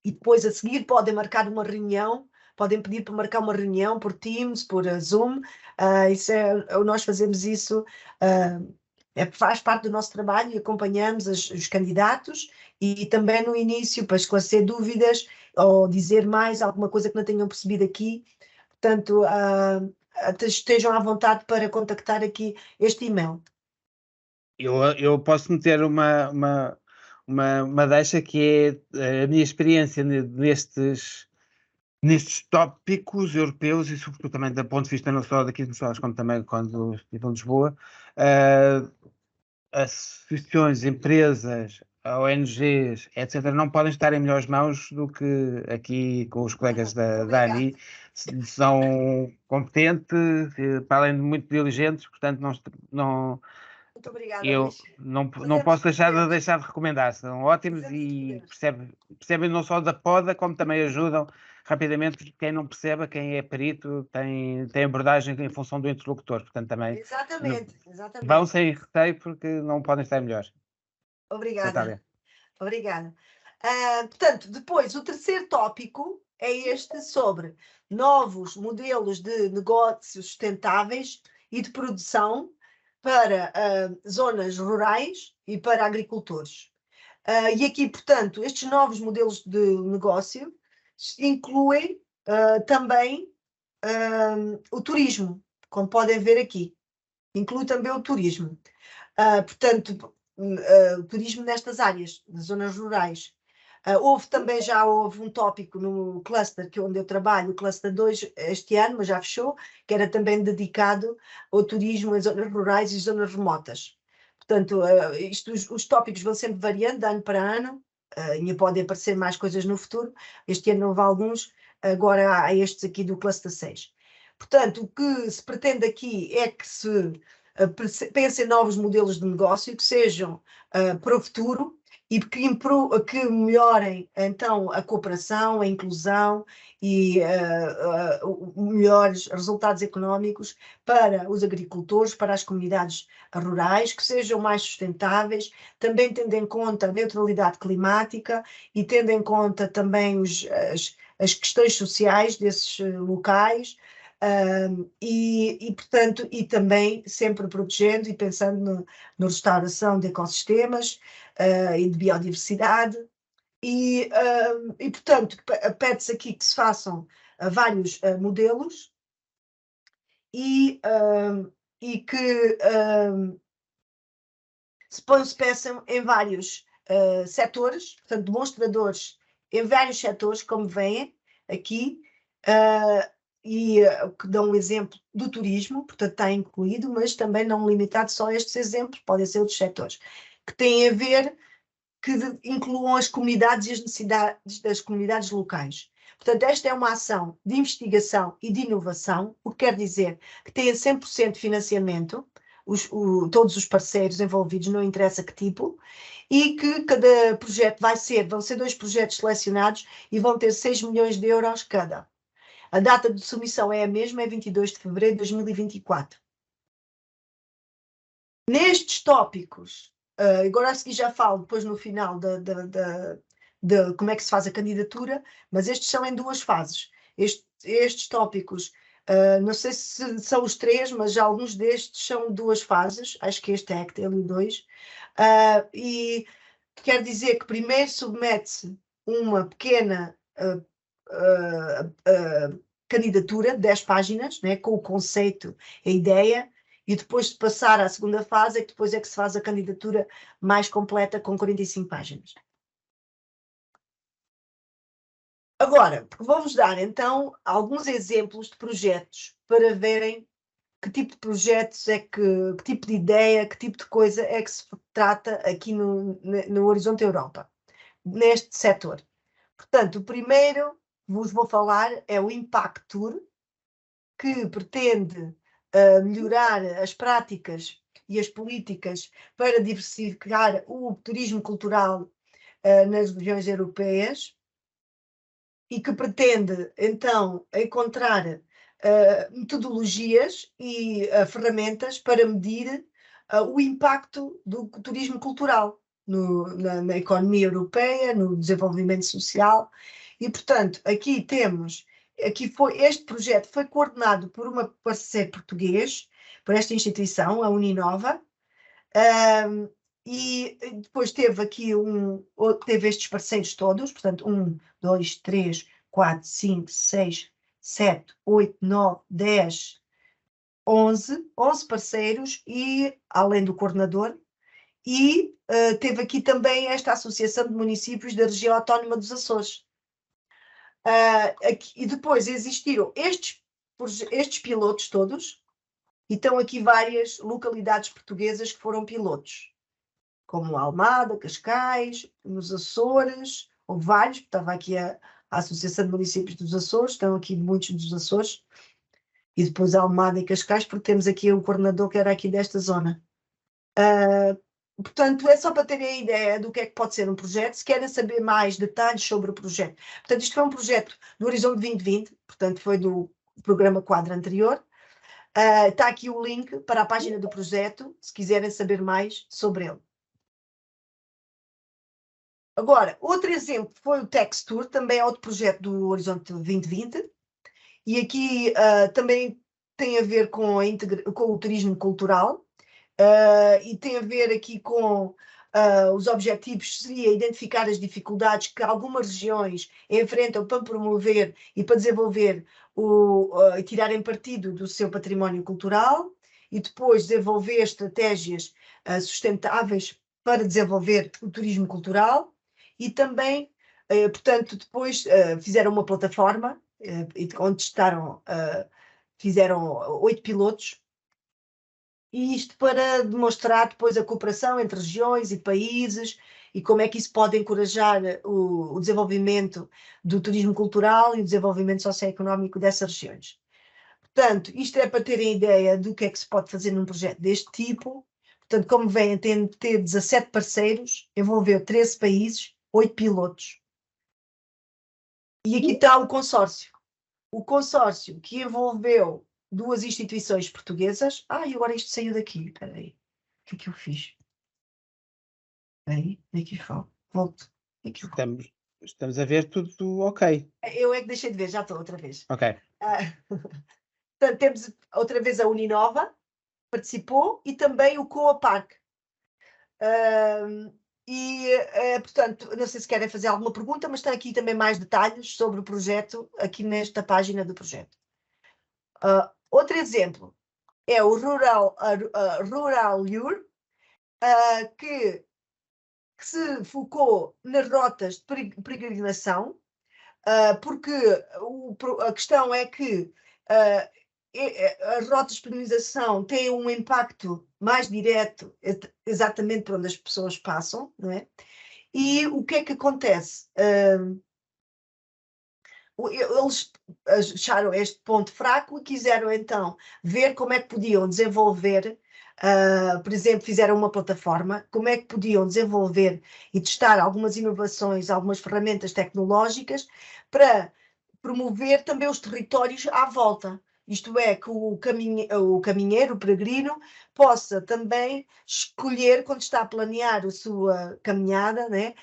S2: e depois a seguir podem marcar uma reunião, podem pedir para marcar uma reunião por Teams, por Zoom, nós fazemos isso, faz parte do nosso trabalho e acompanhamos os candidatos e também no início para esclarecer dúvidas ou dizer mais alguma coisa que não tenham percebido aqui. Portanto, estejam à vontade para contactar aqui este e-mail.
S1: Eu posso meter uma deixa que é a minha experiência nestes tópicos europeus e sobretudo também do ponto de vista não só daqui de Bruxelas, como também quando estive em Lisboa, associações, empresas, ONGs, etc., não podem estar em melhores mãos do que aqui com os colegas da ANI. São competentes, para além de muito diligentes, portanto não
S2: muito obrigada,
S1: eu
S2: Luís.
S1: não posso deixar de recomendar. São ótimos e percebem não só da poda, como também ajudam rapidamente quem não perceba, quem é perito, tem abordagem em função do interlocutor. Portanto, também
S2: exatamente.
S1: Vão sem receio porque não podem estar melhores.
S2: Obrigada.
S1: Natália.
S2: Obrigada. Portanto, depois, o terceiro tópico é este sobre novos modelos de negócios sustentáveis e de produção para zonas rurais e para agricultores. E aqui, portanto, estes novos modelos de negócio incluem também o turismo, como podem ver aqui. Inclui também o turismo. Portanto, o turismo nestas áreas, nas zonas rurais. Já houve um tópico no cluster onde eu trabalho, o cluster 2, este ano, mas já fechou, que era também dedicado ao turismo em zonas rurais e zonas remotas. Portanto, os tópicos vão sempre variando de ano para ano, e podem aparecer mais coisas no futuro. Este ano houve alguns, agora há estes aqui do cluster 6. Portanto, o que se pretende aqui é que se pense em novos modelos de negócio que sejam para o futuro e que melhorem então a cooperação, a inclusão e melhores resultados económicos para os agricultores, para as comunidades rurais, que sejam mais sustentáveis, também tendo em conta a neutralidade climática e tendo em conta também as questões sociais desses locais. Portanto, e também sempre protegendo e pensando na restauração de ecossistemas e de biodiversidade. Portanto, pede-se aqui que se façam vários modelos e que se peçam em vários setores, portanto, demonstradores em vários setores, como veem aqui, que dão um exemplo do turismo, portanto está incluído, mas também não limitado só a estes exemplos, podem ser outros setores, que têm a ver, que incluam as comunidades e as necessidades das comunidades locais. Portanto, esta é uma ação de investigação e de igunovação, o que quer dizer que tem 100% de financiamento, todos os parceiros envolvidos, não interessa que tipo, e que cada projeto vão ser 2 projetos selecionados e vão ter 6 milhões de euros cada. A data de submissão é a mesma, é 22 de fevereiro de 2024. Nestes tópicos, agora a seguir já falo, depois no final, de como é que se faz a candidatura, mas estes são em 2 fases. Estes tópicos, não sei se são os 3, mas já alguns destes são 2 fases, acho que este é a Actel 2, e quer dizer que primeiro submete-se uma pequena candidatura, 10 páginas, né, com o conceito, a ideia, e depois de passar à segunda fase, depois é que se faz a candidatura mais completa com 45 páginas. Agora, vou-vos dar então alguns exemplos de projetos para verem que tipo de projetos é que tipo de ideia, que tipo de coisa é que se trata aqui no Horizonte Europa, neste setor. Portanto, o primeiro vos vou falar é o Impact Tour, que pretende melhorar as práticas e as políticas para diversificar o turismo cultural nas regiões europeias e que pretende, então, encontrar metodologias e ferramentas para medir o impacto do turismo cultural na economia europeia, no desenvolvimento social. E, portanto, este projeto foi coordenado por uma parceiro português, por esta instituição, a Uninova, e depois teve estes parceiros todos, portanto, 1, 2, 3, 4, 5, 6, 7, 8, 9, 10, 11 parceiros, e além do coordenador, e teve aqui também esta Associação de Municípios da Região Autónoma dos Açores. E depois existiram estes pilotos todos, e estão aqui várias localidades portuguesas que foram pilotos, como Almada, Cascais, nos Açores, houve vários, estava aqui a Associação de Municípios dos Açores, estão aqui muitos dos Açores, e depois Almada e Cascais, porque temos aqui o coordenador que era aqui desta zona. Portanto, é só para terem a ideia do que é que pode ser um projeto. Se querem saber mais detalhes sobre o projeto. Portanto, isto foi um projeto do Horizonte 2020, portanto, foi do programa Quadro anterior. Está aqui o link para a página do projeto, se quiserem saber mais sobre ele. Agora, outro exemplo foi o Textur, também é outro projeto do Horizonte 2020, e aqui também tem a ver com o turismo cultural, e tem a ver aqui com os objetivos, seria identificar as dificuldades que algumas regiões enfrentam para promover e para desenvolver e tirarem partido do seu património cultural, e depois desenvolver estratégias sustentáveis para desenvolver o turismo cultural. E também, portanto, depois fizeram uma plataforma onde fizeram 8 pilotos, e isto para demonstrar depois a cooperação entre regiões e países e como é que isso pode encorajar o desenvolvimento do turismo cultural e o desenvolvimento socioeconómico dessas regiões. Portanto, isto é para terem ideia do que é que se pode fazer num projeto deste tipo. Portanto, como veem, tem 17 parceiros, envolveu 13 países, 8 pilotos. E aqui está o consórcio. O consórcio que envolveu 2 instituições portuguesas. E agora isto saiu daqui. Espera aí. O que é que eu fiz? Espera aí. Aqui falo. Volto.
S1: Estamos a ver tudo ok.
S2: Eu é que deixei de ver, já estou outra vez.
S1: Ok.
S2: Portanto, temos outra vez a Uninova, participou, e também o Coapark. Portanto, não sei se querem fazer alguma pergunta, mas tem aqui também mais detalhes sobre o projeto, aqui nesta página do projeto. Outro exemplo é o Rural Lure, que se focou nas rotas de peregrinação, porque a questão é que as rotas de peregrinação têm um impacto mais direto exatamente por onde as pessoas passam, não é? E o que é que acontece? Eles acharam este ponto fraco e quiseram então ver como é que podiam desenvolver, por exemplo, fizeram uma plataforma, como é que podiam desenvolver e testar algumas inovações, algumas ferramentas tecnológicas para promover também os territórios à volta. Isto é, que o caminheiro, o peregrino, possa também escolher, quando está a planear a sua caminhada, né?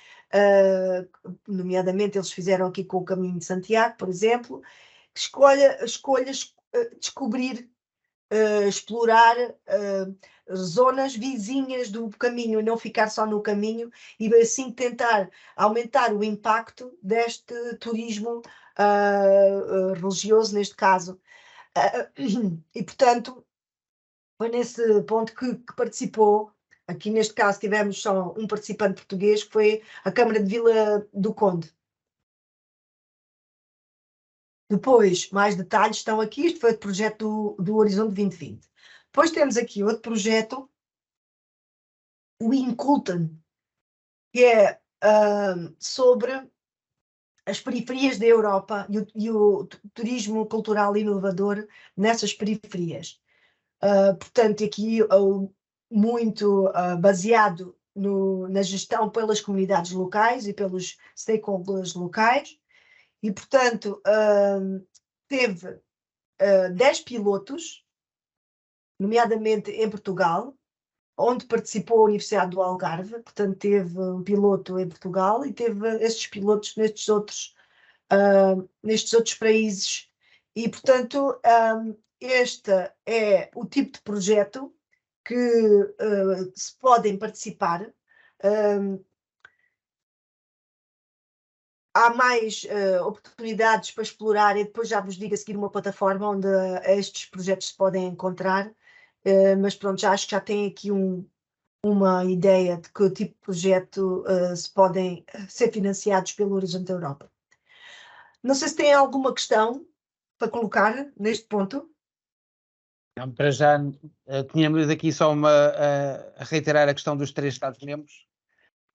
S2: Nomeadamente eles fizeram aqui com o Caminho de Santiago, por exemplo, escolha descobrir, explorar zonas vizinhas do caminho, não ficar só no caminho, e assim tentar aumentar o impacto deste turismo religioso, neste caso. E, portanto, foi nesse ponto que participou. Aqui, neste caso, tivemos só um participante português, que foi a Câmara de Vila do Conde. Depois, mais detalhes estão aqui. Isto foi o projeto do Horizonte 2020. Depois temos aqui outro projeto, o Inculten, que é sobre as periferias da Europa e o turismo cultural inovador nessas periferias. Portanto, aqui muito baseado na gestão pelas comunidades locais e pelos stakeholders locais, e, portanto, teve 10 pilotos, nomeadamente em Portugal, onde participou a Universidade do Algarve. Portanto, teve um piloto em Portugal e teve estes pilotos nestes outros países. E, portanto, este é o tipo de projeto que se podem participar. Há mais oportunidades para explorar, e depois já vos digo a seguir uma plataforma onde estes projetos se podem encontrar, mas pronto, já acho que já tem aqui uma ideia de que tipo de projeto se podem ser financiados pelo Horizonte Europa. Não sei se tem alguma questão para colocar neste ponto.
S1: Não, para já, tínhamos aqui só a reiterar a questão dos 3 Estados-membros.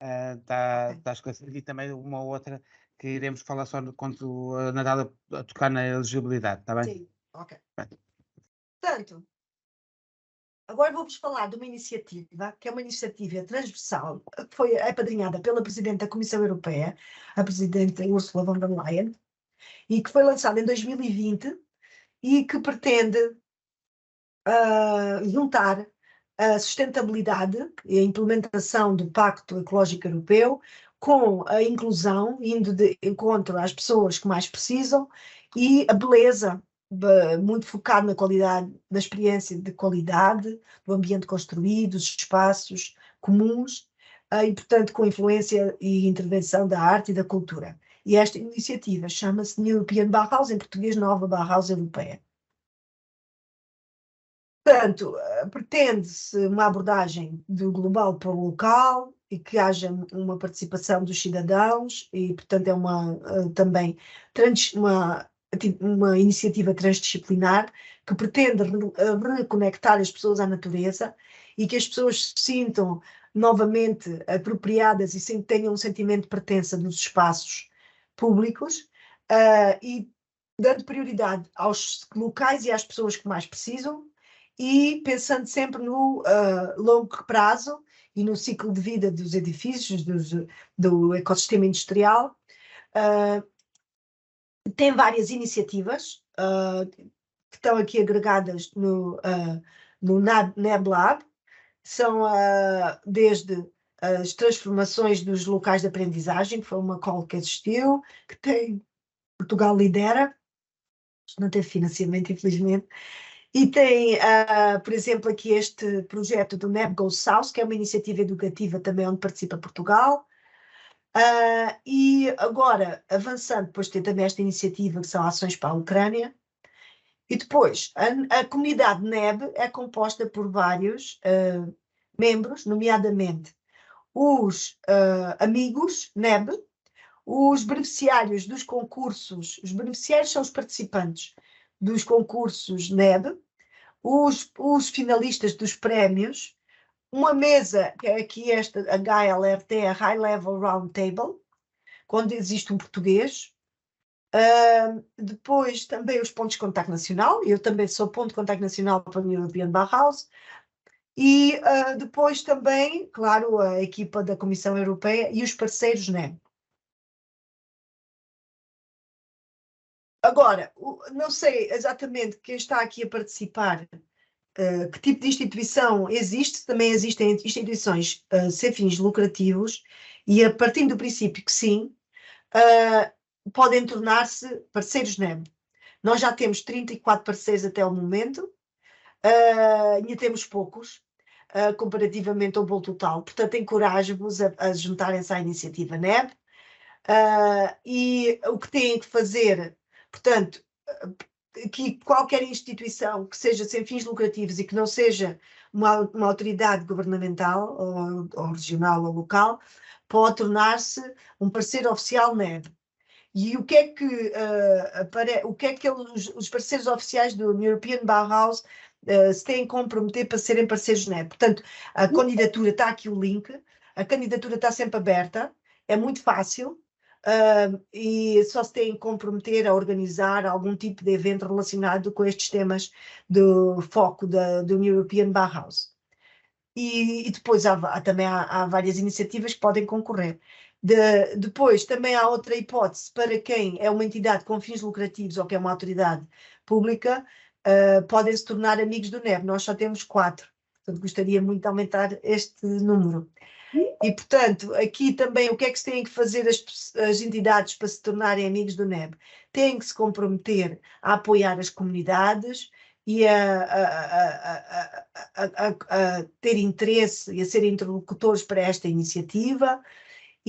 S1: Está esclarecido, e também uma outra que iremos falar só quando a Natália a tocar na elegibilidade, está bem?
S2: Sim, ok. Portanto, agora vou-vos falar de uma iniciativa, que é uma iniciativa transversal, que foi apadrinhada pela Presidente da Comissão Europeia, a Presidente Ursula von der Leyen, e que foi lançada em 2020 e que pretende juntar a sustentabilidade e a implementação do Pacto Ecológico Europeu com a inclusão, indo de encontro às pessoas que mais precisam, e a beleza, muito focado na qualidade, na experiência de qualidade, do ambiente construído, dos espaços comuns, e, portanto, com influência e intervenção da arte e da cultura. E esta iniciativa chama-se New European Bauhaus, em português, Nova Bauhaus Europeia. Portanto, pretende-se uma abordagem do global para o local e que haja uma participação dos cidadãos, e, portanto, é também uma iniciativa transdisciplinar que pretende reconectar as pessoas à natureza e que as pessoas se sintam novamente apropriadas e tenham um sentimento de pertença nos espaços públicos, e dando prioridade aos locais e às pessoas que mais precisam, e pensando sempre no longo prazo e no ciclo de vida dos edifícios, do ecossistema industrial. Tem várias iniciativas que estão aqui agregadas no NebLab. São desde as transformações dos locais de aprendizagem, que foi uma call que existiu, que Portugal lidera, não teve financiamento, infelizmente, e tem, por exemplo, aqui este projeto do NEB Go South, que é uma iniciativa educativa também onde participa Portugal. E agora, avançando, depois tem também esta iniciativa que são ações para a Ucrânia. E depois, a comunidade NEB é composta por vários membros, nomeadamente os amigos NEB, os beneficiários dos concursos, os beneficiários são os participantes dos concursos NEB, os finalistas dos prémios, uma mesa, que é aqui esta, a HLRT, a High Level Round Table, quando existe um português. Depois também os pontos de contacto nacional, eu também sou ponto de contacto nacional para o European Bauhaus, e depois também, claro, a equipa da Comissão Europeia e os parceiros NEB. Agora, não sei exatamente quem está aqui a participar, que tipo de instituição existe. Também existem instituições sem fins lucrativos e a partir do princípio que sim, podem tornar-se parceiros NEB. Nós já temos 34 parceiros até o momento, ainda temos poucos, comparativamente ao bolo total. Portanto, encorajo-vos a juntarem-se à iniciativa NEB. E o que têm que fazer, portanto, que qualquer instituição que seja sem fins lucrativos e que não seja uma autoridade governamental, ou regional ou local, pode tornar-se um parceiro oficial NEB. E o que é que os parceiros oficiais do European Bauhaus se têm que comprometer para serem parceiros NEB? Portanto, a candidatura, está aqui o link, a candidatura está sempre aberta, é muito fácil. E só se têm que comprometer a organizar algum tipo de evento relacionado com estes temas do foco do European Bauhaus. E depois também há várias iniciativas que podem concorrer. Depois também há outra hipótese para quem é uma entidade com fins lucrativos ou que é uma autoridade pública, podem se tornar amigos do NEB. Nós só temos 4, portanto gostaria muito de aumentar este número. E, portanto, aqui também o que é que se têm que fazer as entidades para se tornarem amigos do NEB? Têm que se comprometer a apoiar as comunidades e a ter interesse e a ser interlocutores para esta iniciativa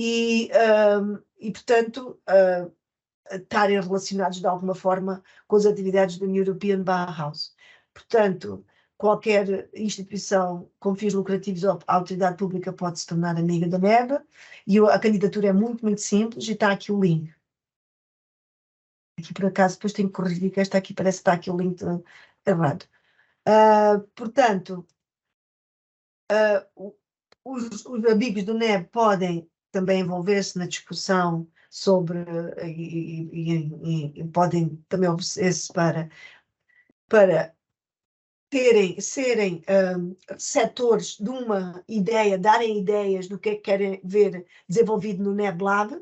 S2: e portanto, estarem relacionados de alguma forma com as atividades do European Bauhaus. Portanto, qualquer instituição com fins lucrativos ou autoridade pública pode se tornar amiga da NEB, e a candidatura é muito, muito simples, e está aqui o link. Aqui, por acaso, depois tenho que corrigir que esta aqui parece que está aqui o link errado. Portanto, os amigos do NEB podem também envolver-se na discussão sobre, e podem também oferecer-se para serem receptores de uma ideia, darem ideias do que é que querem ver desenvolvido no NebLab,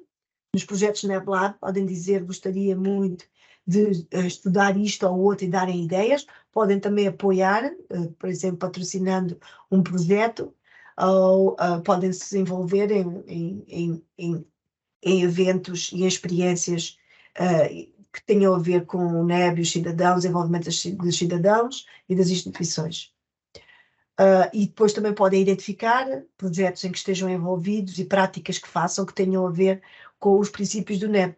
S2: nos projetos NebLab. Podem dizer: gostaria muito de estudar isto ou outro, e darem ideias. Podem também apoiar, por exemplo, patrocinando um projeto, ou podem se envolver em eventos e em experiências que tenham a ver com o NEB e os cidadãos, envolvimento dos cidadãos e das instituições. E depois também podem identificar projetos em que estejam envolvidos e práticas que façam que tenham a ver com os princípios do NEB.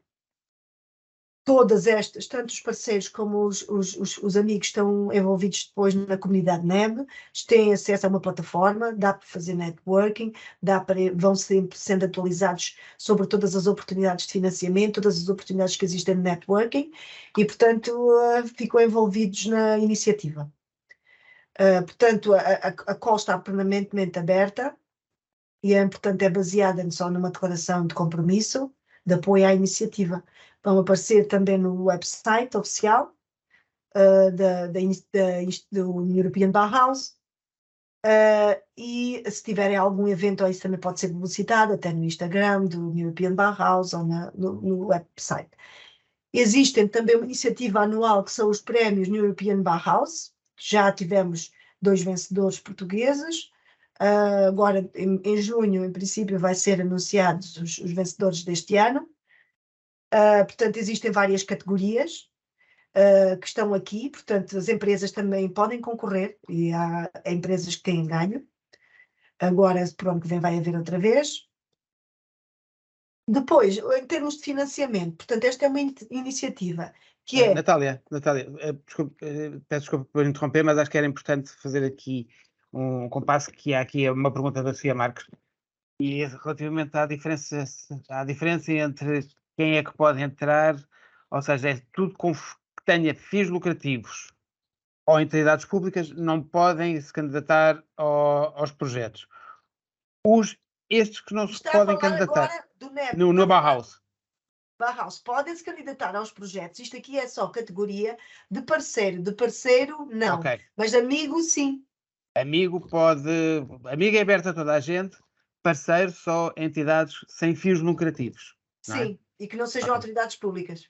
S2: Todas estas, tanto os parceiros como os amigos, estão envolvidos depois na comunidade NEB, têm acesso a uma plataforma, dá para fazer networking, vão sempre sendo atualizados sobre todas as oportunidades de financiamento, todas as oportunidades que existem no networking, e, portanto, ficam envolvidos na iniciativa. Portanto, a call está permanentemente aberta e, portanto, é baseada só numa declaração de compromisso, de apoio à iniciativa. Vão aparecer também no website oficial, do European Bauhaus. E se tiverem algum evento, isso também pode ser publicitado, até no Instagram do European Bauhaus ou no website. Existem também uma iniciativa anual que são os prémios no European Bauhaus, já tivemos 2 vencedores portugueses. Agora, em junho, em princípio, vai ser anunciados os vencedores deste ano. Portanto, existem várias categorias que estão aqui, portanto, as empresas também podem concorrer e há empresas que têm ganho. Agora, para o ano que vem, vai haver outra vez. Depois, em termos de financiamento, portanto, esta é uma iniciativa que é...
S1: Natália, peço desculpa por interromper, mas acho que era importante fazer aqui um compasso, que há aqui uma pergunta da Sofia Marques, e relativamente à diferença entre quem é que pode entrar, ou seja, é tudo que tenha fins lucrativos ou entidades públicas não podem se candidatar aos projetos. Estes que não se podem candidatar
S2: do NEP,
S1: no Bauhaus.
S2: Bauhaus podem se candidatar aos projetos. Isto aqui é só categoria de parceiro não.
S1: Okay.
S2: Mas amigo, sim.
S1: Amigo é aberto a toda a gente, parceiro só entidades sem fins lucrativos.
S2: Sim, e que não sejam autoridades públicas.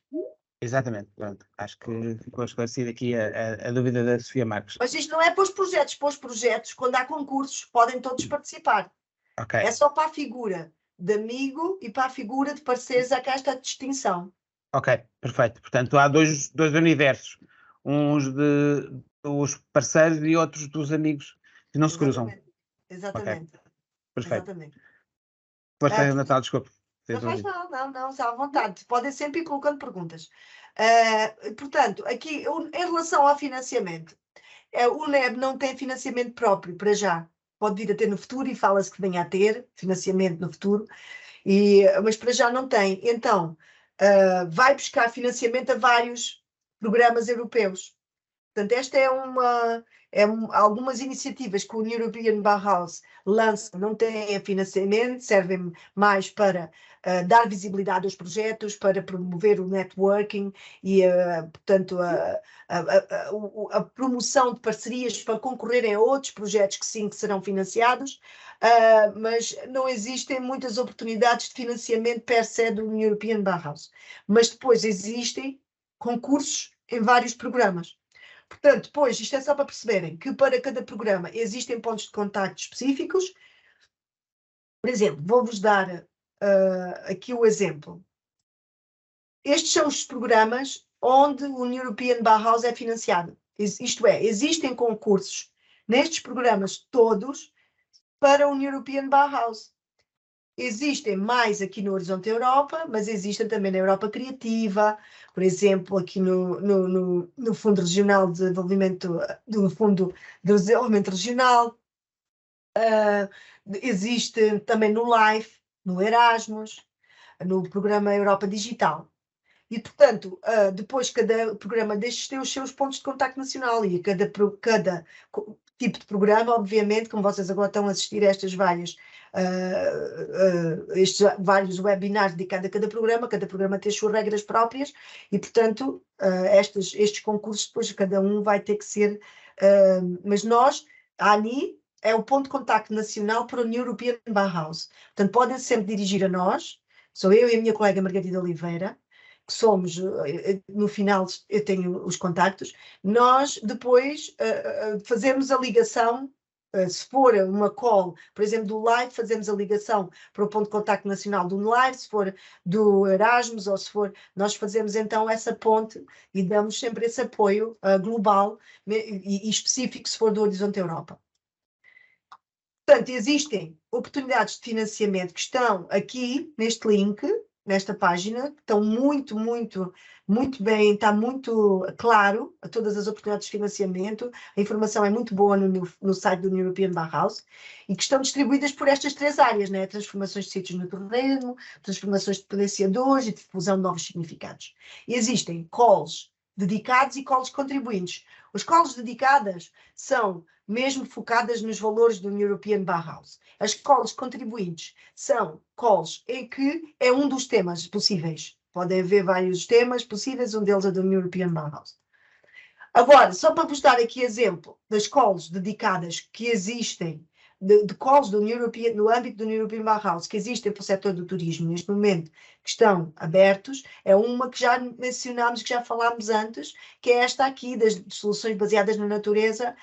S1: Exatamente, pronto. Acho que ficou esclarecida aqui a dúvida da Sofia Marques.
S2: Mas isto não é para os projetos, quando há concursos, podem todos participar.
S1: Okay.
S2: É só para a figura de amigo e para a figura de parceiros é que há esta distinção.
S1: Ok, perfeito. Portanto, há dois universos. Uns dos parceiros e outros dos amigos que não se cruzam.
S2: Exatamente.
S1: Okay. Perfeito.
S2: Exatamente.
S1: Força, Natal, desculpe.
S2: Não, está à vontade. Podem sempre ir colocando perguntas. Portanto, aqui, em relação ao financiamento, o NEB não tem financiamento próprio para já. Pode vir a ter no futuro e fala-se que venha a ter financiamento no futuro, mas para já não tem. Então, vai buscar financiamento a vários programas europeus. Portanto, esta algumas iniciativas que o European Bauhaus lança, não têm financiamento, servem mais para dar visibilidade aos projetos, para promover o networking e, portanto, a promoção de parcerias para concorrerem a outros projetos que sim, que serão financiados, mas não existem muitas oportunidades de financiamento per se do European Bauhaus. Mas depois existem concursos em vários programas. Portanto, depois, isto é só para perceberem que para cada programa existem pontos de contacto específicos. Por exemplo, vou-vos dar aqui o exemplo. Estes são os programas onde o European Bauhaus é financiado. Isto é, existem concursos nestes programas todos para o European Bauhaus. Existem mais aqui no Horizonte Europa, mas existem também na Europa Criativa, por exemplo, aqui no Fundo Regional de Desenvolvimento, do Fundo de Desenvolvimento Regional, existe também no LIFE, no Erasmus, no Programa Europa Digital. E, portanto, depois cada programa destes tem os seus pontos de contacto nacional e cada tipo de programa, obviamente, como vocês agora estão a assistir a estes vários webinars dedicados a cada programa tem as suas regras próprias e, portanto, estes concursos depois cada um vai ter que ser... mas nós, a ANI, é o ponto de contacto nacional para o European Bauhaus. Portanto, podem sempre dirigir a nós, sou eu e a minha colega Margarida Oliveira, que somos, no final eu tenho os contactos, nós depois fazemos a ligação, se for uma call, por exemplo, do Live, fazemos a ligação para o ponto de contacto nacional do Live, se for do Erasmus, ou se for, nós fazemos então essa ponte e damos sempre esse apoio global e específico se for do Horizonte Europa. Portanto, existem oportunidades de financiamento que estão aqui neste link, nesta página, estão muito bem, está muito claro a todas as oportunidades de financiamento, a informação é muito boa no site do European Bauhaus e que estão distribuídas por estas 3 áreas, né? Transformações de sítios no terreno, transformações de potenciadores e difusão de novos significados. E existem calls dedicados e calls contribuintes. Os calls dedicadas são mesmo focadas nos valores do European Bauhaus. As calls contribuintes são calls em que é um dos temas possíveis. Podem haver vários temas possíveis, um deles é do European Bauhaus. Agora, só para vos dar aqui exemplo das calls dedicadas que existem, de calls do no âmbito do New European Bauhaus, que existem para o setor do turismo neste momento, que estão abertos, é uma que já mencionámos, que já falámos antes, que é esta aqui, das soluções baseadas na natureza,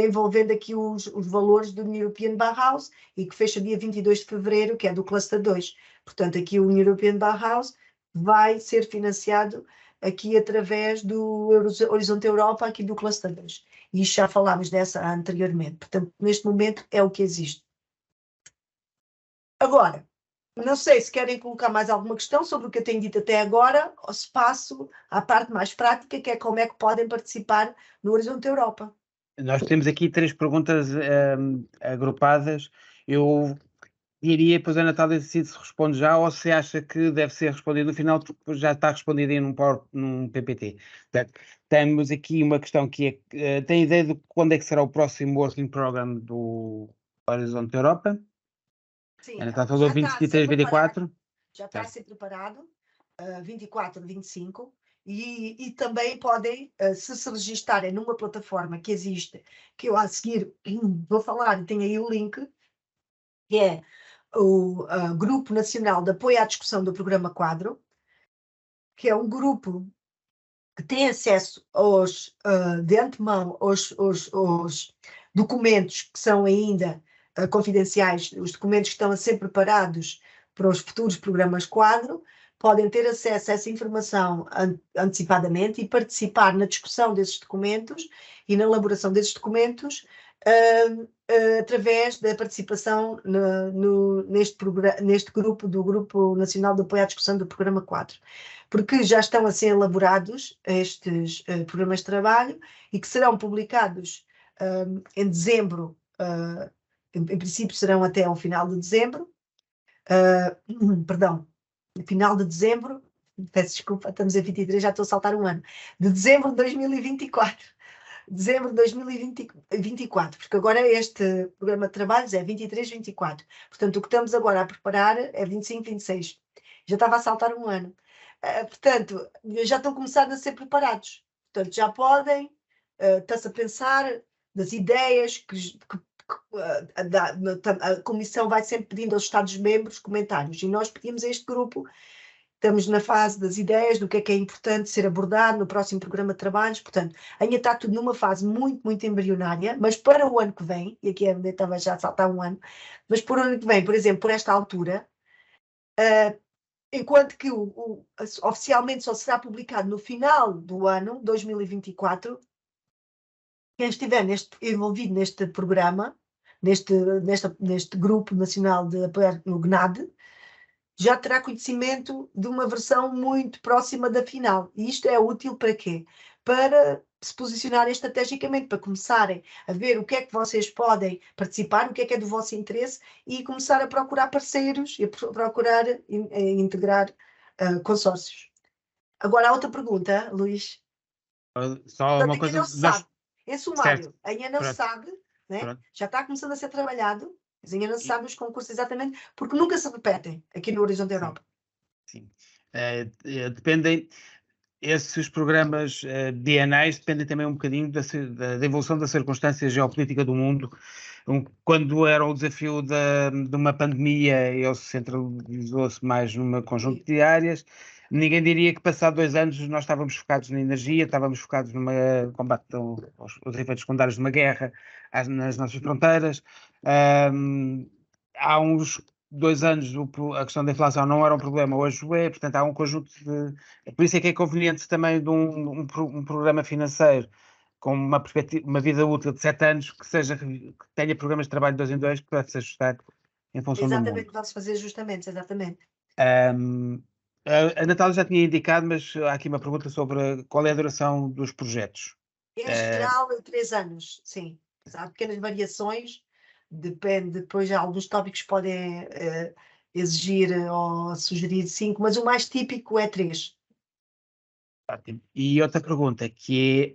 S2: envolvendo aqui os valores do New European Bauhaus, e que fecha dia 22 de fevereiro, que é do Cluster 2. Portanto, aqui o New European Bauhaus vai ser financiado aqui através do Horizonte Europa, aqui do Cluster 2. E já falámos dessa anteriormente. Portanto, neste momento é o que existe. Agora, não sei se querem colocar mais alguma questão sobre o que eu tenho dito até agora, ou se passo à parte mais prática, que é como é que podem participar no Horizonte Europa.
S1: Nós temos aqui 3 perguntas agrupadas. Eu diria, pois a Natália decide se responde já ou se acha que deve ser respondido no final, porque já está respondido aí num PPT. Portanto, temos aqui uma questão que é, tem ideia de quando é que será o próximo Working Program do Horizonte Europa?
S2: Sim,
S1: A Natália falou 23, 24.
S2: Já está a ser preparado, 24, 25, e também podem, se registarem numa plataforma que existe, que eu a seguir vou falar, e tem aí o link, que é o Grupo Nacional de Apoio à Discussão do Programa Quadro, que é um grupo que tem acesso de antemão aos documentos que são ainda confidenciais, os documentos que estão a ser preparados para os futuros programas quadro, podem ter acesso a essa informação antecipadamente e participar na discussão desses documentos e na elaboração desses documentos através da participação neste grupo do Grupo Nacional de Apoio à Discussão do Programa Quadro, porque já estão a ser elaborados estes programas de trabalho e que serão publicados em dezembro, em princípio serão até ao final de dezembro, perdão, final de dezembro, peço desculpa, estamos em 23, já estou a saltar um ano, de dezembro de 2024. Dezembro de 2024, porque agora este programa de trabalhos é 23, 24. Portanto, o que estamos agora a preparar é 25, 26. Já estava a saltar um ano. Portanto, já estão começando a ser preparados. Portanto, já podem, está-se a pensar das ideias a Comissão vai sempre pedindo aos Estados-membros comentários, e nós pedimos a este grupo. Estamos na fase das ideias, do que é importante ser abordado no próximo programa de trabalhos. Portanto, ainda está tudo numa fase muito, muito embrionária, mas para o ano que vem, e aqui eu estava já a saltar um ano, mas para o ano que vem, por exemplo, por esta altura, enquanto que oficialmente só será publicado no final do ano, 2024, quem estiver envolvido neste programa, neste Grupo Nacional de Apoio no GNAD, já terá conhecimento de uma versão muito próxima da final. E isto é útil para quê? Para se posicionarem estrategicamente, para começarem a ver o que é que vocês podem participar, o que é do vosso interesse, e começar a procurar parceiros e a procurar integrar consórcios. Agora, a outra pergunta, Luís.
S1: Só uma coisa.
S2: Ainda não se sabe. Em sumário,
S1: Certo.
S2: ainda não se sabe, né? Já está começando a ser trabalhado, mas ainda não se sabe os concursos exatamente, porque nunca se repetem aqui no Horizonte Europa.
S1: Sim. Dependem, esses programas bienais dependem também um bocadinho da evolução da circunstância geopolítica do mundo. Quando era o desafio de uma pandemia, ele se centralizou-se mais num conjunto de áreas. Ninguém diria que, passado 2 anos, nós estávamos focados na energia, estávamos focados no combate aos efeitos secundários de uma guerra nas nossas fronteiras. Há uns 2 anos a questão da inflação não era um problema, hoje é, portanto há um conjunto de... Por isso é que é conveniente também de um programa financeiro com uma perspectiva, uma vida útil de 7 anos, que tenha programas de trabalho de 2 em 2, que pode se ajustar em função do mundo.
S2: Exatamente, vão-se fazer ajustamentos, exatamente.
S1: A Natália já tinha indicado, mas há aqui uma pergunta sobre qual é a duração dos projetos.
S2: Em geral, 3 anos, sim. Há pequenas variações, depende, depois alguns tópicos podem exigir ou sugerir 5, mas o mais típico é 3.
S1: Ótimo. E outra pergunta que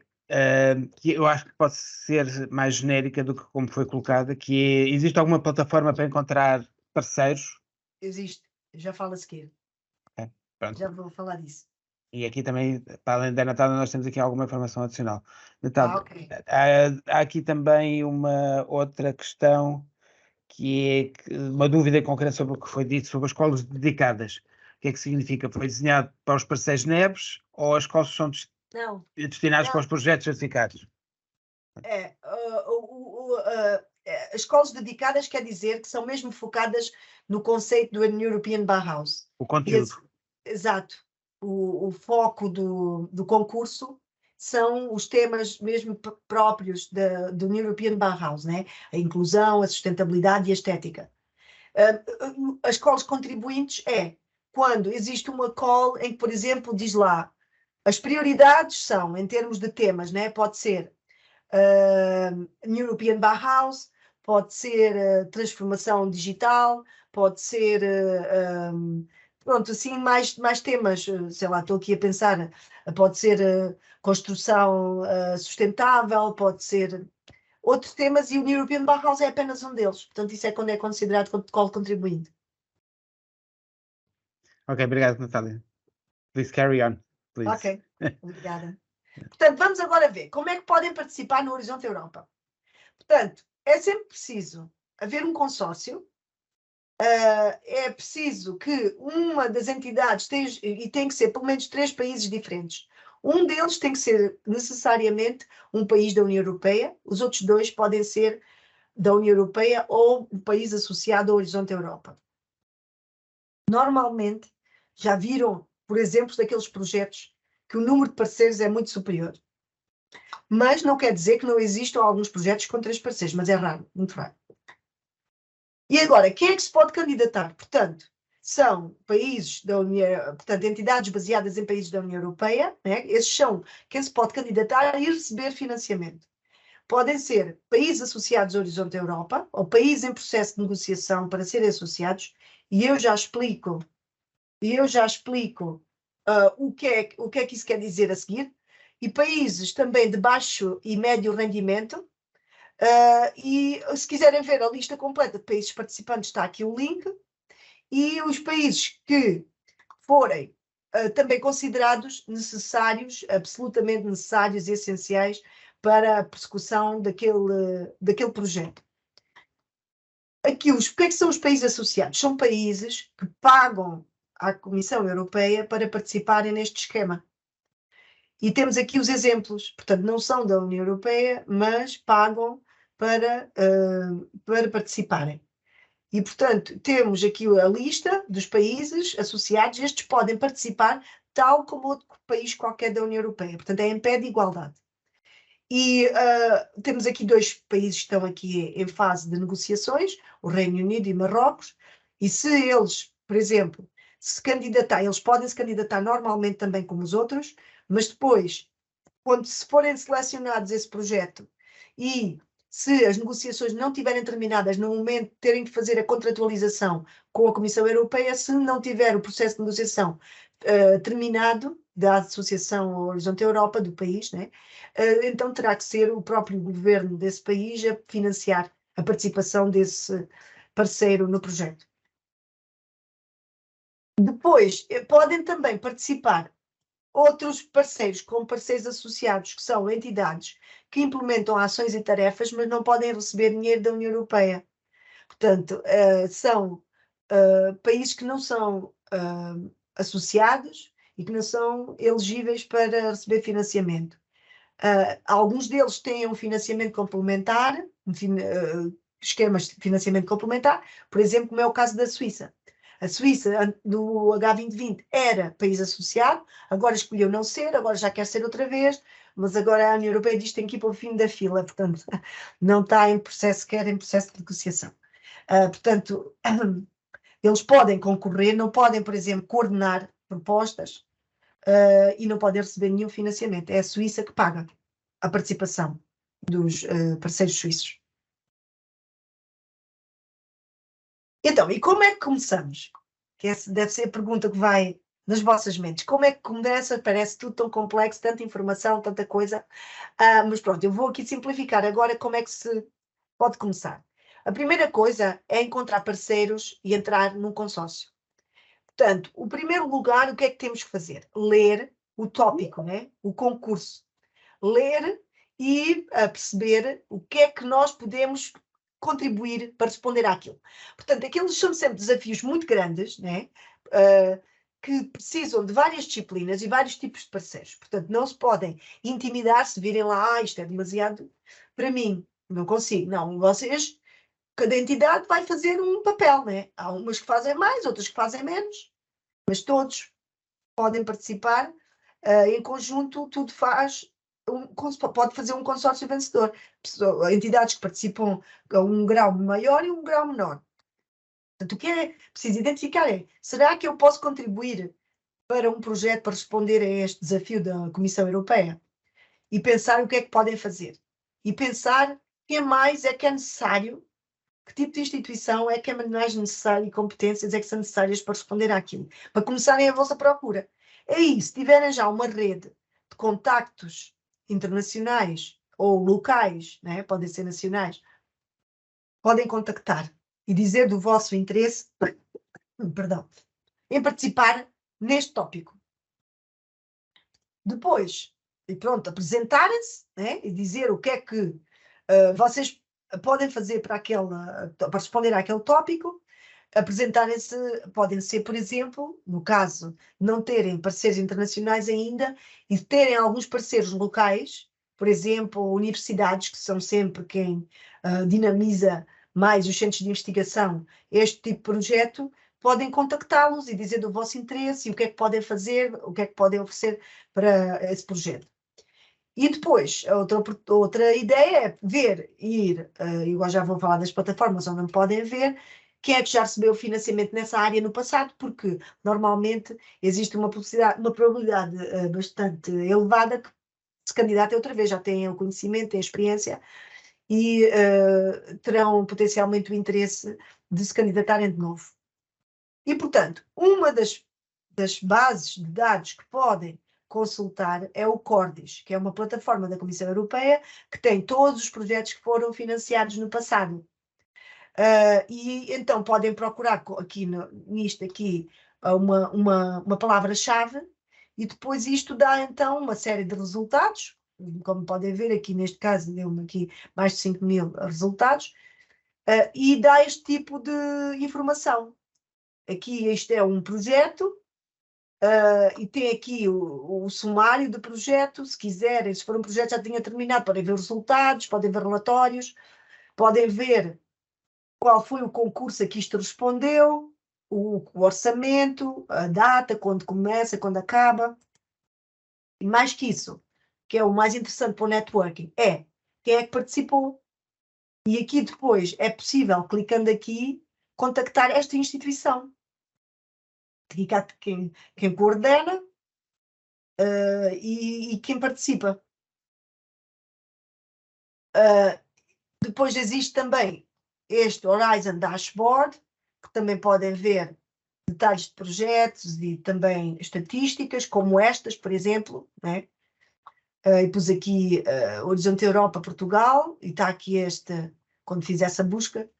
S1: eu acho que pode ser mais genérica do que como foi colocada, que é, existe alguma plataforma para encontrar parceiros?
S2: Existe, já falo a seguir.
S1: Pronto.
S2: Já vou falar disso.
S1: E aqui também, para além da Natália, nós temos aqui alguma informação adicional. Natália,
S2: Ok.
S1: há aqui também uma outra questão que é uma dúvida concreta sobre o que foi dito sobre as escolas dedicadas. O que é que significa? Foi desenhado para os parceiros NEBs ou as escolas são
S2: Não,
S1: destinadas para
S2: não.
S1: os projetos certificados?
S2: As escolas dedicadas quer dizer que são mesmo focadas no conceito do European Bauhaus.
S1: O conteúdo.
S2: Exato. O foco do concurso são os temas mesmo próprios do European Bauhaus, né? A inclusão, a sustentabilidade e a estética. As calls contribuintes é quando existe uma call em que, por exemplo, diz lá, as prioridades são, em termos de temas, né? Pode ser European Bauhaus, pode ser transformação digital, pode ser pronto, assim, mais temas, sei lá, estou aqui a pensar, pode ser construção sustentável, pode ser outros temas, e o European Bauhaus é apenas um deles. Portanto, isso é quando é considerado call contribuinte.
S1: Ok, obrigado, Natália. Please carry on, please.
S2: Ok, obrigada. Portanto, vamos agora ver como é que podem participar no Horizonte Europa. Portanto, é sempre preciso haver um consórcio. É preciso que uma das entidades esteja, e tem que ser pelo menos 3 países diferentes. Um deles tem que ser necessariamente um país da União Europeia, os outros 2 podem ser da União Europeia ou um país associado ao Horizonte Europa. Normalmente, já viram, por exemplo, daqueles projetos que o número de parceiros é muito superior. Mas não quer dizer que não existam alguns projetos com 3 parceiros, mas é raro, muito raro. E agora, quem é que se pode candidatar? Portanto, são países da União, portanto, entidades baseadas em países da União Europeia, né? Esses são quem se pode candidatar e receber financiamento. Podem ser países associados ao Horizonte Europa ou países em processo de negociação para serem associados, e eu já explico o que é que isso quer dizer a seguir, e países também de baixo e médio rendimento. E se quiserem ver a lista completa de países participantes, está aqui o link. E os países que forem também considerados necessários, absolutamente necessários e essenciais para a persecução daquele projeto. Aqui, o que é que são os países associados? São países que pagam à Comissão Europeia para participarem neste esquema. E temos aqui os exemplos, portanto, não são da União Europeia, mas pagam para participarem. E, portanto, temos aqui a lista dos países associados, estes podem participar tal como outro país qualquer da União Europeia, portanto, é em pé de igualdade. E temos aqui 2 países que estão aqui em fase de negociações, o Reino Unido e Marrocos, e se eles, por exemplo, se candidatar, eles podem se candidatar normalmente também como os outros, mas depois, quando se forem selecionados esse projeto e se as negociações não tiverem terminadas no momento de terem que fazer a contratualização com a Comissão Europeia, se não tiver o processo de negociação terminado da Associação Horizonte Europa, do país, né? Então terá que ser o próprio governo desse país a financiar a participação desse parceiro no projeto. Depois, podem também participar outros parceiros, como parceiros associados, que são entidades que implementam ações e tarefas, mas não podem receber dinheiro da União Europeia. Portanto, são países que não são associados e que não são elegíveis para receber financiamento. Alguns deles têm um financiamento complementar, esquemas de financiamento complementar, por exemplo, como é o caso da Suíça. A Suíça, do H2020, era país associado, agora escolheu não ser, agora já quer ser outra vez, mas agora a União Europeia diz que tem que ir para o fim da fila, portanto, não está em processo, sequer em processo de negociação. Portanto, eles podem concorrer, não podem, por exemplo, coordenar propostas e não podem receber nenhum financiamento. É a Suíça que paga a participação dos parceiros suíços. Então, e como é que começamos? Que essa deve ser a pergunta que vai nas vossas mentes. Como é que começa? Parece tudo tão complexo, tanta informação, tanta coisa. Mas pronto, eu vou aqui simplificar agora como é que se pode começar. A primeira coisa é encontrar parceiros e entrar num consórcio. Portanto, o primeiro lugar, o que é que temos que fazer? Ler o tópico, né? O concurso. Ler e perceber o que é que nós podemos contribuir para responder àquilo. Portanto, aqueles são sempre desafios muito grandes, né? Que precisam de várias disciplinas e vários tipos de parceiros. Portanto, não se podem intimidar se virem lá, isto é demasiado para mim, não consigo. Não, vocês, cada entidade vai fazer um papel, né? Há umas que fazem mais, outras que fazem menos, mas todos podem participar em conjunto, tudo faz, pode fazer um consórcio vencedor. Entidades que participam a um grau maior e um grau menor. Portanto, o que é preciso identificar é, será que eu posso contribuir para um projeto para responder a este desafio da Comissão Europeia? E pensar o que é que podem fazer. E pensar que mais é que é necessário, que tipo de instituição é que é mais necessário e competências é que são necessárias para responder àquilo, para começarem a vossa procura. É isso, se tiverem já uma rede de contactos internacionais ou locais, né, podem ser nacionais, podem contactar e dizer do vosso interesse, perdão, em participar neste tópico. Depois, e pronto, apresentarem-se, né, e dizer o que é que vocês podem fazer para responder àquele tópico. Apresentarem-se, podem ser, por exemplo, no caso, não terem parceiros internacionais ainda e terem alguns parceiros locais, por exemplo, universidades, que são sempre quem dinamiza mais os centros de investigação, este tipo de projeto, podem contactá-los e dizer do vosso interesse e o que é que podem fazer, o que é que podem oferecer para esse projeto. E depois, outra ideia é ver, ir, igual já vou falar das plataformas onde podem ver, quem é que já recebeu financiamento nessa área no passado, porque normalmente existe uma probabilidade bastante elevada que se candidatem outra vez, já têm o conhecimento, têm a experiência e terão potencialmente o interesse de se candidatarem de novo. E, portanto, uma das bases de dados que podem consultar é o Cordis, que é uma plataforma da Comissão Europeia que tem todos os projetos que foram financiados no passado. E então podem procurar aqui nisto aqui uma palavra-chave e depois isto dá então uma série de resultados, como podem ver aqui neste caso deu-me aqui mais de 5.000 resultados, e dá este tipo de informação. Aqui isto é um projeto, e tem aqui o sumário do projeto, se quiserem, se for um projeto já tinha terminado, podem ver os resultados, podem ver relatórios, podem ver qual foi o concurso a que isto respondeu, o orçamento, a data, quando começa, quando acaba. E mais que isso, que é o mais interessante para o networking, é quem é que participou. E aqui depois é possível, clicando aqui, contactar esta instituição. Quem coordena e quem participa. Depois existe também este Horizon Dashboard, que também podem ver detalhes de projetos e também estatísticas, como estas, por exemplo, né? E pus aqui Horizonte Europa, Portugal, e está aqui quando fiz essa busca,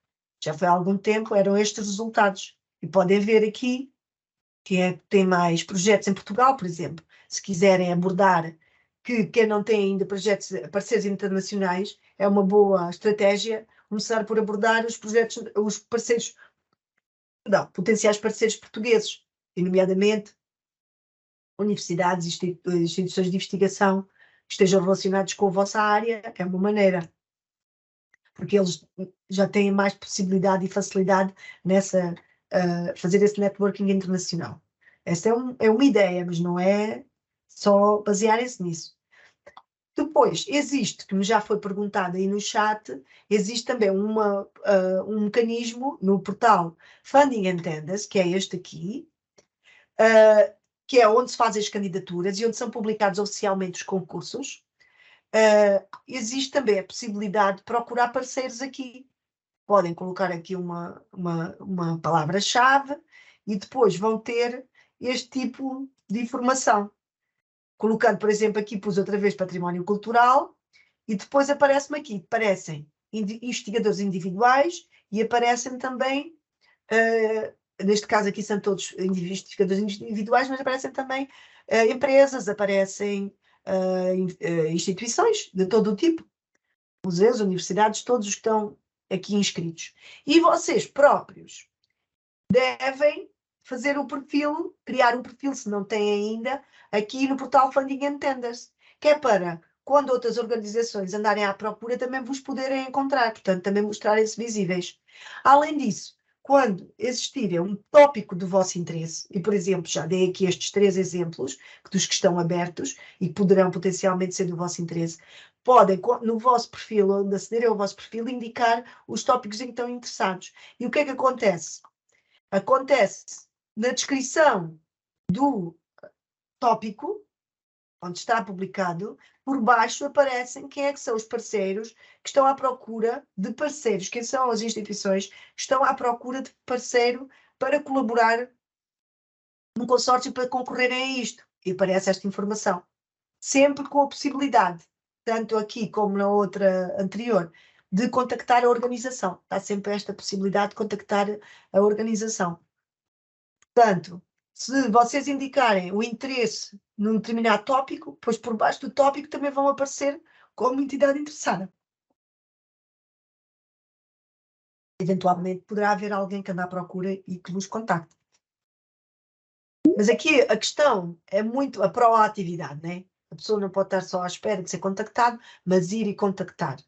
S2: já foi há algum tempo, eram estes resultados. E podem ver aqui que tem mais projetos em Portugal, por exemplo, se quiserem abordar quem não tem ainda parceiros internacionais, é uma boa estratégia começar por abordar os parceiros, não, potenciais parceiros portugueses, e nomeadamente universidades, instituições de investigação que estejam relacionados com a vossa área, é uma maneira, porque eles já têm mais possibilidade e facilidade nessa fazer esse networking internacional. Essa é uma ideia, mas não é só basearem-se nisso. Depois, existe, que me já foi perguntado aí no chat, existe também um mecanismo no portal Funding and Tenders, que é este aqui, que é onde se fazem as candidaturas e onde são publicados oficialmente os concursos. Existe também a possibilidade de procurar parceiros aqui. Podem colocar aqui uma palavra-chave e depois vão ter este tipo de informação. Colocando, por exemplo, aqui pus outra vez património cultural e depois aparecem investigadores individuais e aparecem também neste caso aqui são todos investigadores individuais, mas aparecem também empresas, aparecem instituições de todo o tipo, museus, universidades, todos os que estão aqui inscritos. E vocês próprios devem fazer o perfil, criar um perfil, se não têm ainda, aqui no portal Funding and Tenders, que é para, quando outras organizações andarem à procura, também vos poderem encontrar, portanto, também mostrarem-se visíveis. Além disso, quando existir um tópico do vosso interesse, e, por exemplo, já dei aqui estes 3 exemplos, dos que estão abertos e que poderão potencialmente ser do vosso interesse, podem, no vosso perfil, onde acederem ao vosso perfil, indicar os tópicos em que estão interessados. E o que é que acontece? Acontece na descrição do tópico, onde está publicado, por baixo aparecem quem é que são os parceiros que estão à procura de parceiros, quem são as instituições que estão à procura de parceiro para colaborar no consórcio para concorrerem a isto. E aparece esta informação. Sempre com a possibilidade, tanto aqui como na outra anterior, de contactar a organização. Está sempre esta possibilidade de contactar a organização. Portanto, se vocês indicarem o interesse num determinado tópico, pois por baixo do tópico também vão aparecer como entidade interessada. Eventualmente poderá haver alguém que anda à procura e que vos contacte. Mas aqui a questão é muito a proatividade, né? A pessoa não pode estar só à espera de ser contactado, mas ir e contactar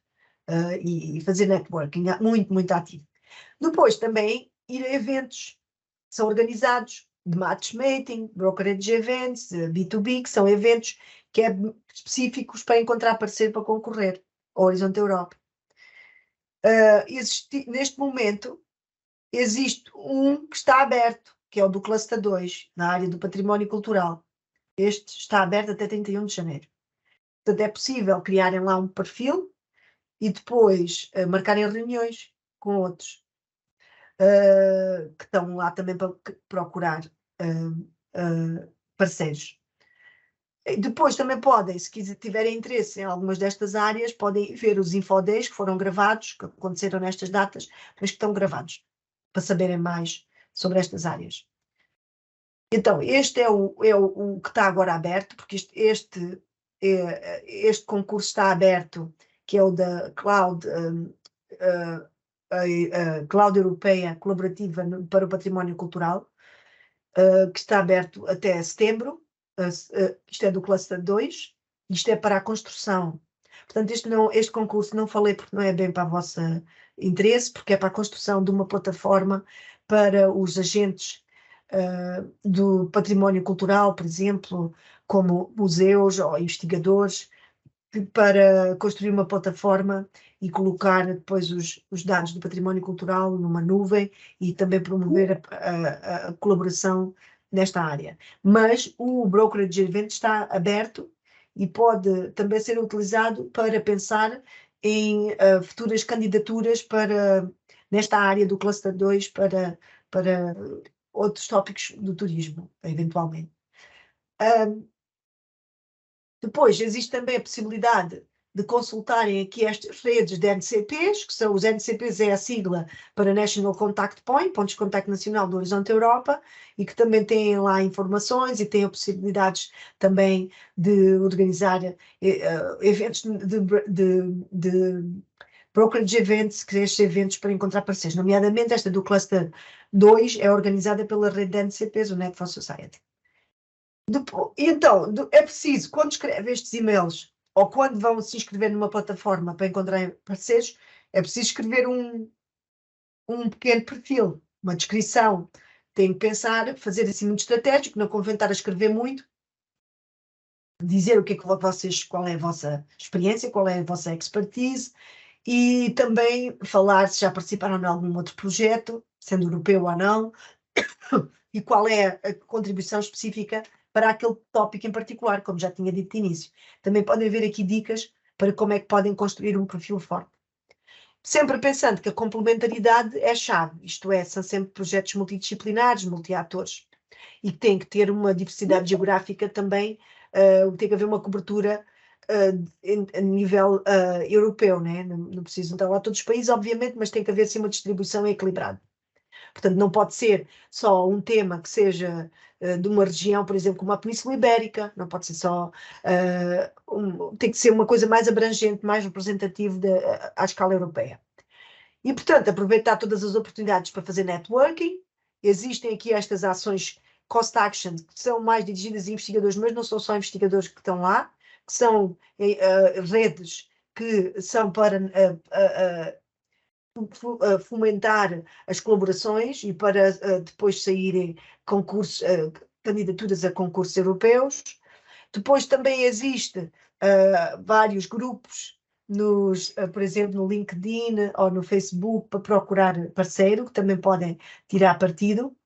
S2: e fazer networking muito, muito ativo. Depois também ir a eventos que são organizados de matchmaking, brokerage events, B2B, que são eventos que é específicos para encontrar parceiro para concorrer ao Horizonte Europa. Neste momento, existe um que está aberto, que é o do Cluster 2, na área do património cultural. Este está aberto até 31 de janeiro. Portanto, é possível criarem lá um perfil e depois marcarem reuniões com outros que estão lá também para procurar parceiros. Depois também podem, se tiverem interesse em algumas destas áreas, podem ver os infodays que foram gravados, que aconteceram nestas datas, mas que estão gravados, para saberem mais sobre estas áreas. Então, este é o que está agora aberto, porque este concurso está aberto, que é o da Cloud, a Cloud Europeia Colaborativa para o Património Cultural, que está aberto até setembro. Isto é do Cluster 2, isto é para a construção. Portanto, este concurso não falei porque não é bem para o vosso interesse, porque é para a construção de uma plataforma para os agentes do património cultural, por exemplo, como museus ou investigadores, para construir uma plataforma e colocar depois os dados do património cultural numa nuvem e também promover a colaboração nesta área. Mas o brokerage event está aberto e pode também ser utilizado para pensar em futuras candidaturas nesta área do Cluster 2 para outros tópicos do turismo, eventualmente. Depois, existe também a possibilidade de consultarem aqui estas redes de NCPs, que são os NCPs, é a sigla para National Contact Point, Pontos de Contacto Nacional do Horizonte Europa, e que também têm lá informações e têm a possibilidades também de organizar eventos de brokerage events, que estes eventos para encontrar parceiros, nomeadamente esta do Cluster 2 é organizada pela rede de NCPs, o Net for Society. Então, é preciso, quando escreve estes e-mails, ou quando vão se inscrever numa plataforma para encontrar parceiros, é preciso escrever um pequeno perfil, uma descrição. Tem que pensar, fazer assim muito estratégico, não convém estar a escrever muito, dizer o que é que vocês, qual é a vossa experiência, qual é a vossa expertise, e também falar se já participaram de algum outro projeto, sendo europeu ou não, e qual é a contribuição específica para aquele tópico em particular, como já tinha dito de início. Também podem ver aqui dicas para como é que podem construir um perfil forte. Sempre pensando que a complementaridade é chave, isto é, são sempre projetos multidisciplinares, multiatores, e que têm que ter uma diversidade geográfica também, tem que haver uma cobertura a nível europeu, né? Não precisam estar lá todos os países, obviamente, mas tem que haver sim uma distribuição equilibrada. Portanto, não pode ser só um tema que seja de uma região, por exemplo, como a Península Ibérica, não pode ser só, tem que ser uma coisa mais abrangente, mais representativa à escala europeia. E, portanto, aproveitar todas as oportunidades para fazer networking. Existem aqui estas ações cost action, que são mais dirigidas a investigadores, mas não são só investigadores que estão lá, que são redes que são para fomentar as colaborações e para depois saírem concursos, candidaturas a concursos europeus. Depois também existe vários grupos, por exemplo, no LinkedIn ou no Facebook, para procurar parceiro, que também podem tirar partido.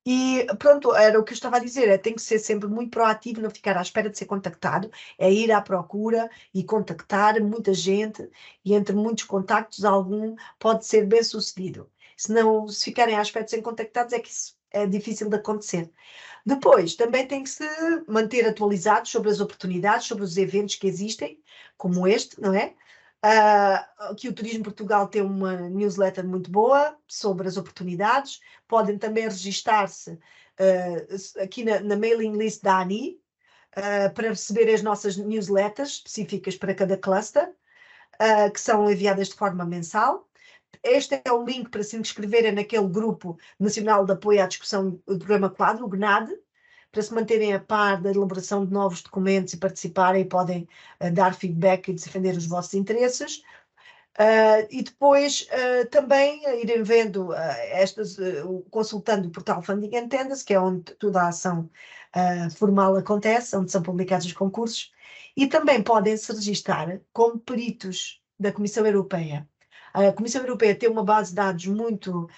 S2: E pronto, era o que eu estava a dizer, tem que ser sempre muito proativo, não ficar à espera de ser contactado, é ir à procura e contactar muita gente, e entre muitos contactos, algum pode ser bem sucedido. Se ficarem à espera de serem contactados, é que isso é difícil de acontecer. Depois, também tem que se manter atualizados sobre as oportunidades, sobre os eventos que existem, como este, não é? Que o Turismo Portugal tem uma newsletter muito boa sobre as oportunidades. Podem também registar-se aqui na mailing list da ANI para receber as nossas newsletters específicas para cada cluster, que são enviadas de forma mensal. Este é o link para se inscreverem naquele Grupo Nacional de Apoio à Discussão do Programa Quadro, o GNAD, para se manterem a par da elaboração de novos documentos e participarem, e podem dar feedback e defender os vossos interesses. E depois também irem vendo consultando o portal Funding and Tenders, que é onde toda a ação formal acontece, onde são publicados os concursos, e também podem se registrar como peritos da Comissão Europeia. A Comissão Europeia tem uma base de dados muito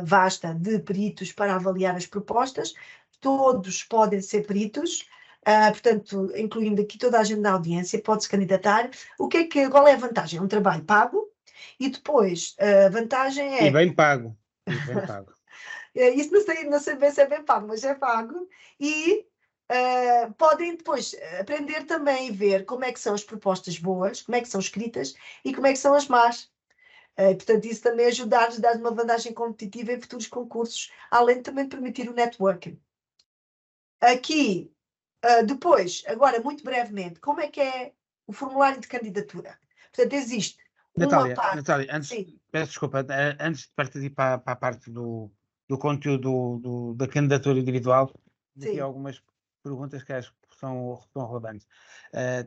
S2: vasta de peritos para avaliar as propostas. Todos podem ser peritos, portanto, incluindo aqui toda a gente da audiência, pode-se candidatar. Qual é a vantagem? É um trabalho pago, e depois a vantagem é...
S1: E bem pago. E bem pago.
S2: Isso não sei bem se é bem pago, mas é pago. E podem depois aprender também e ver como é que são as propostas boas, como é que são escritas e como é que são as más. Portanto, isso também ajudar-nos a dar uma vantagem competitiva em futuros concursos, além de também permitir o networking. Aqui, depois, agora, muito brevemente, como é que é o formulário de candidatura? Portanto, existe
S1: Natália,
S2: uma parte...
S1: Natália,
S2: Sim.
S1: peço desculpa, antes de partir para a parte do conteúdo da candidatura individual, aqui algumas perguntas que acho que são relevantes.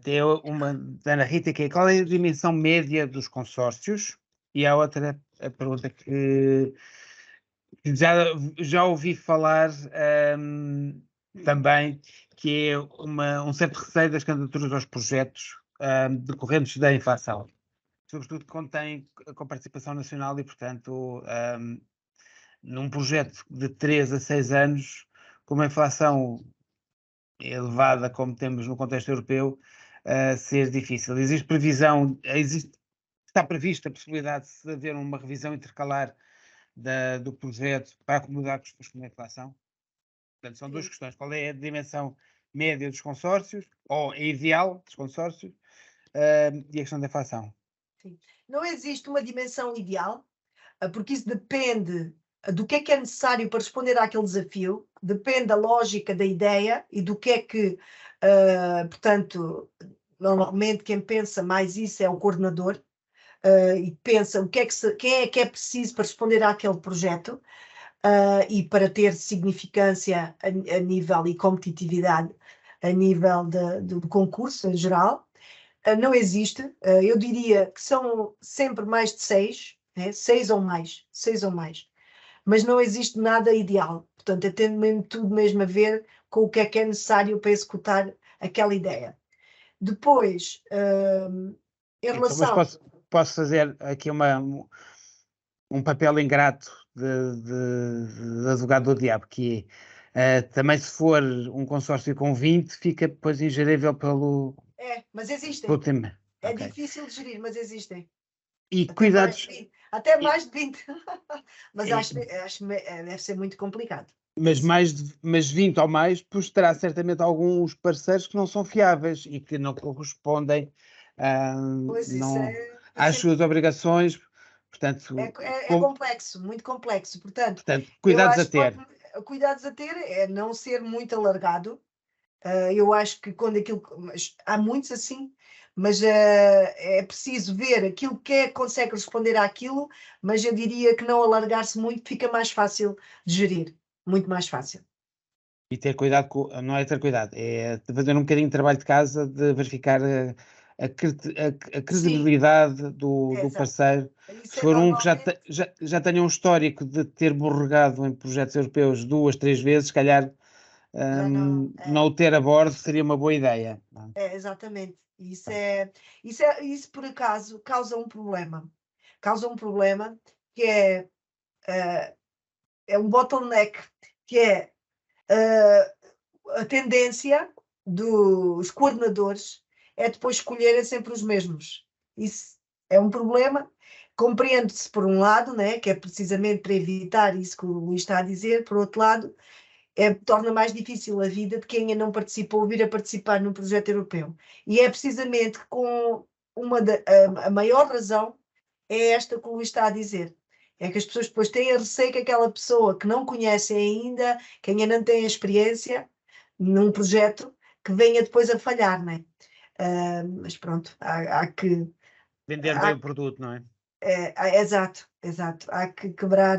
S1: Tem uma da Ana Rita, que é: qual é a dimensão média dos consórcios? E há outra pergunta que já ouvi falar também, que é um certo receio das candidaturas aos projetos decorrentes da inflação, sobretudo quando tem com participação nacional e, portanto, num projeto de 3 a 6 anos, com uma inflação elevada como temos no contexto europeu, ser difícil. Está prevista a possibilidade de haver uma revisão intercalar do projeto para acomodar custos com a inflação? Portanto, são duas questões. Qual é a dimensão média dos consórcios, ou a ideal dos consórcios, e a questão da inflação?
S2: Sim. Não existe uma dimensão ideal, porque isso depende do que é necessário para responder àquele desafio, depende da lógica da ideia e do que é que, portanto, normalmente quem pensa mais isso é o coordenador, e pensa quem é que é preciso para responder àquele projeto, e para ter significância a nível e competitividade a nível do concurso em geral. Não existe, eu diria que são sempre mais de 6, né? 6 ou mais, mas não existe nada ideal, portanto, é tendo mesmo tudo mesmo a ver com o que é necessário para executar aquela ideia. Depois, em relação...
S1: Mas posso fazer aqui um papel ingrato de advogado do diabo, que é, também se for um consórcio com 20, fica depois ingerível pelo...
S2: mas existem.
S1: Pelo tema.
S2: É difícil de gerir, mas existem.
S1: E cuidados...
S2: Até mais de 20. Mas acho que deve ser muito complicado.
S1: Mas 20 ou mais, pois terá certamente alguns parceiros que não são fiáveis e que não correspondem às suas obrigações. Portanto,
S2: é complexo, muito complexo. Portanto,
S1: cuidados a ter.
S2: Cuidados a ter é não ser muito alargado. Eu acho que quando há muitos assim, mas é preciso ver aquilo que consegue responder àquilo, mas eu diria que não alargar-se muito, fica mais fácil de gerir, muito mais fácil.
S1: E ter cuidado, não é ter cuidado, é fazer um bocadinho de trabalho de casa, de verificar a credibilidade do parceiro.
S2: Isso
S1: Se for um que
S2: normalmente...
S1: já tenha um histórico de ter borregado em projetos europeus 2, 3 vezes, se calhar não o ter a bordo seria uma boa ideia.
S2: Exatamente. Isso por acaso causa um problema. Causa um problema que é um bottleneck, que é a tendência dos coordenadores é depois escolherem sempre os mesmos. Isso é um problema. Compreende-se por um lado, né, que é precisamente para evitar isso que o Luís está a dizer, por outro lado, torna mais difícil a vida de quem ainda não participou vir a participar num projeto europeu. E é precisamente com a maior razão é esta que o Luís está a dizer. É que as pessoas depois têm a receio que aquela pessoa que não conhecem ainda, que ainda não tem experiência num projeto, que venha depois a falhar, não é? Mas pronto, há que...
S1: Vender bem o produto, não é?
S2: Exato, exato. Há que quebrar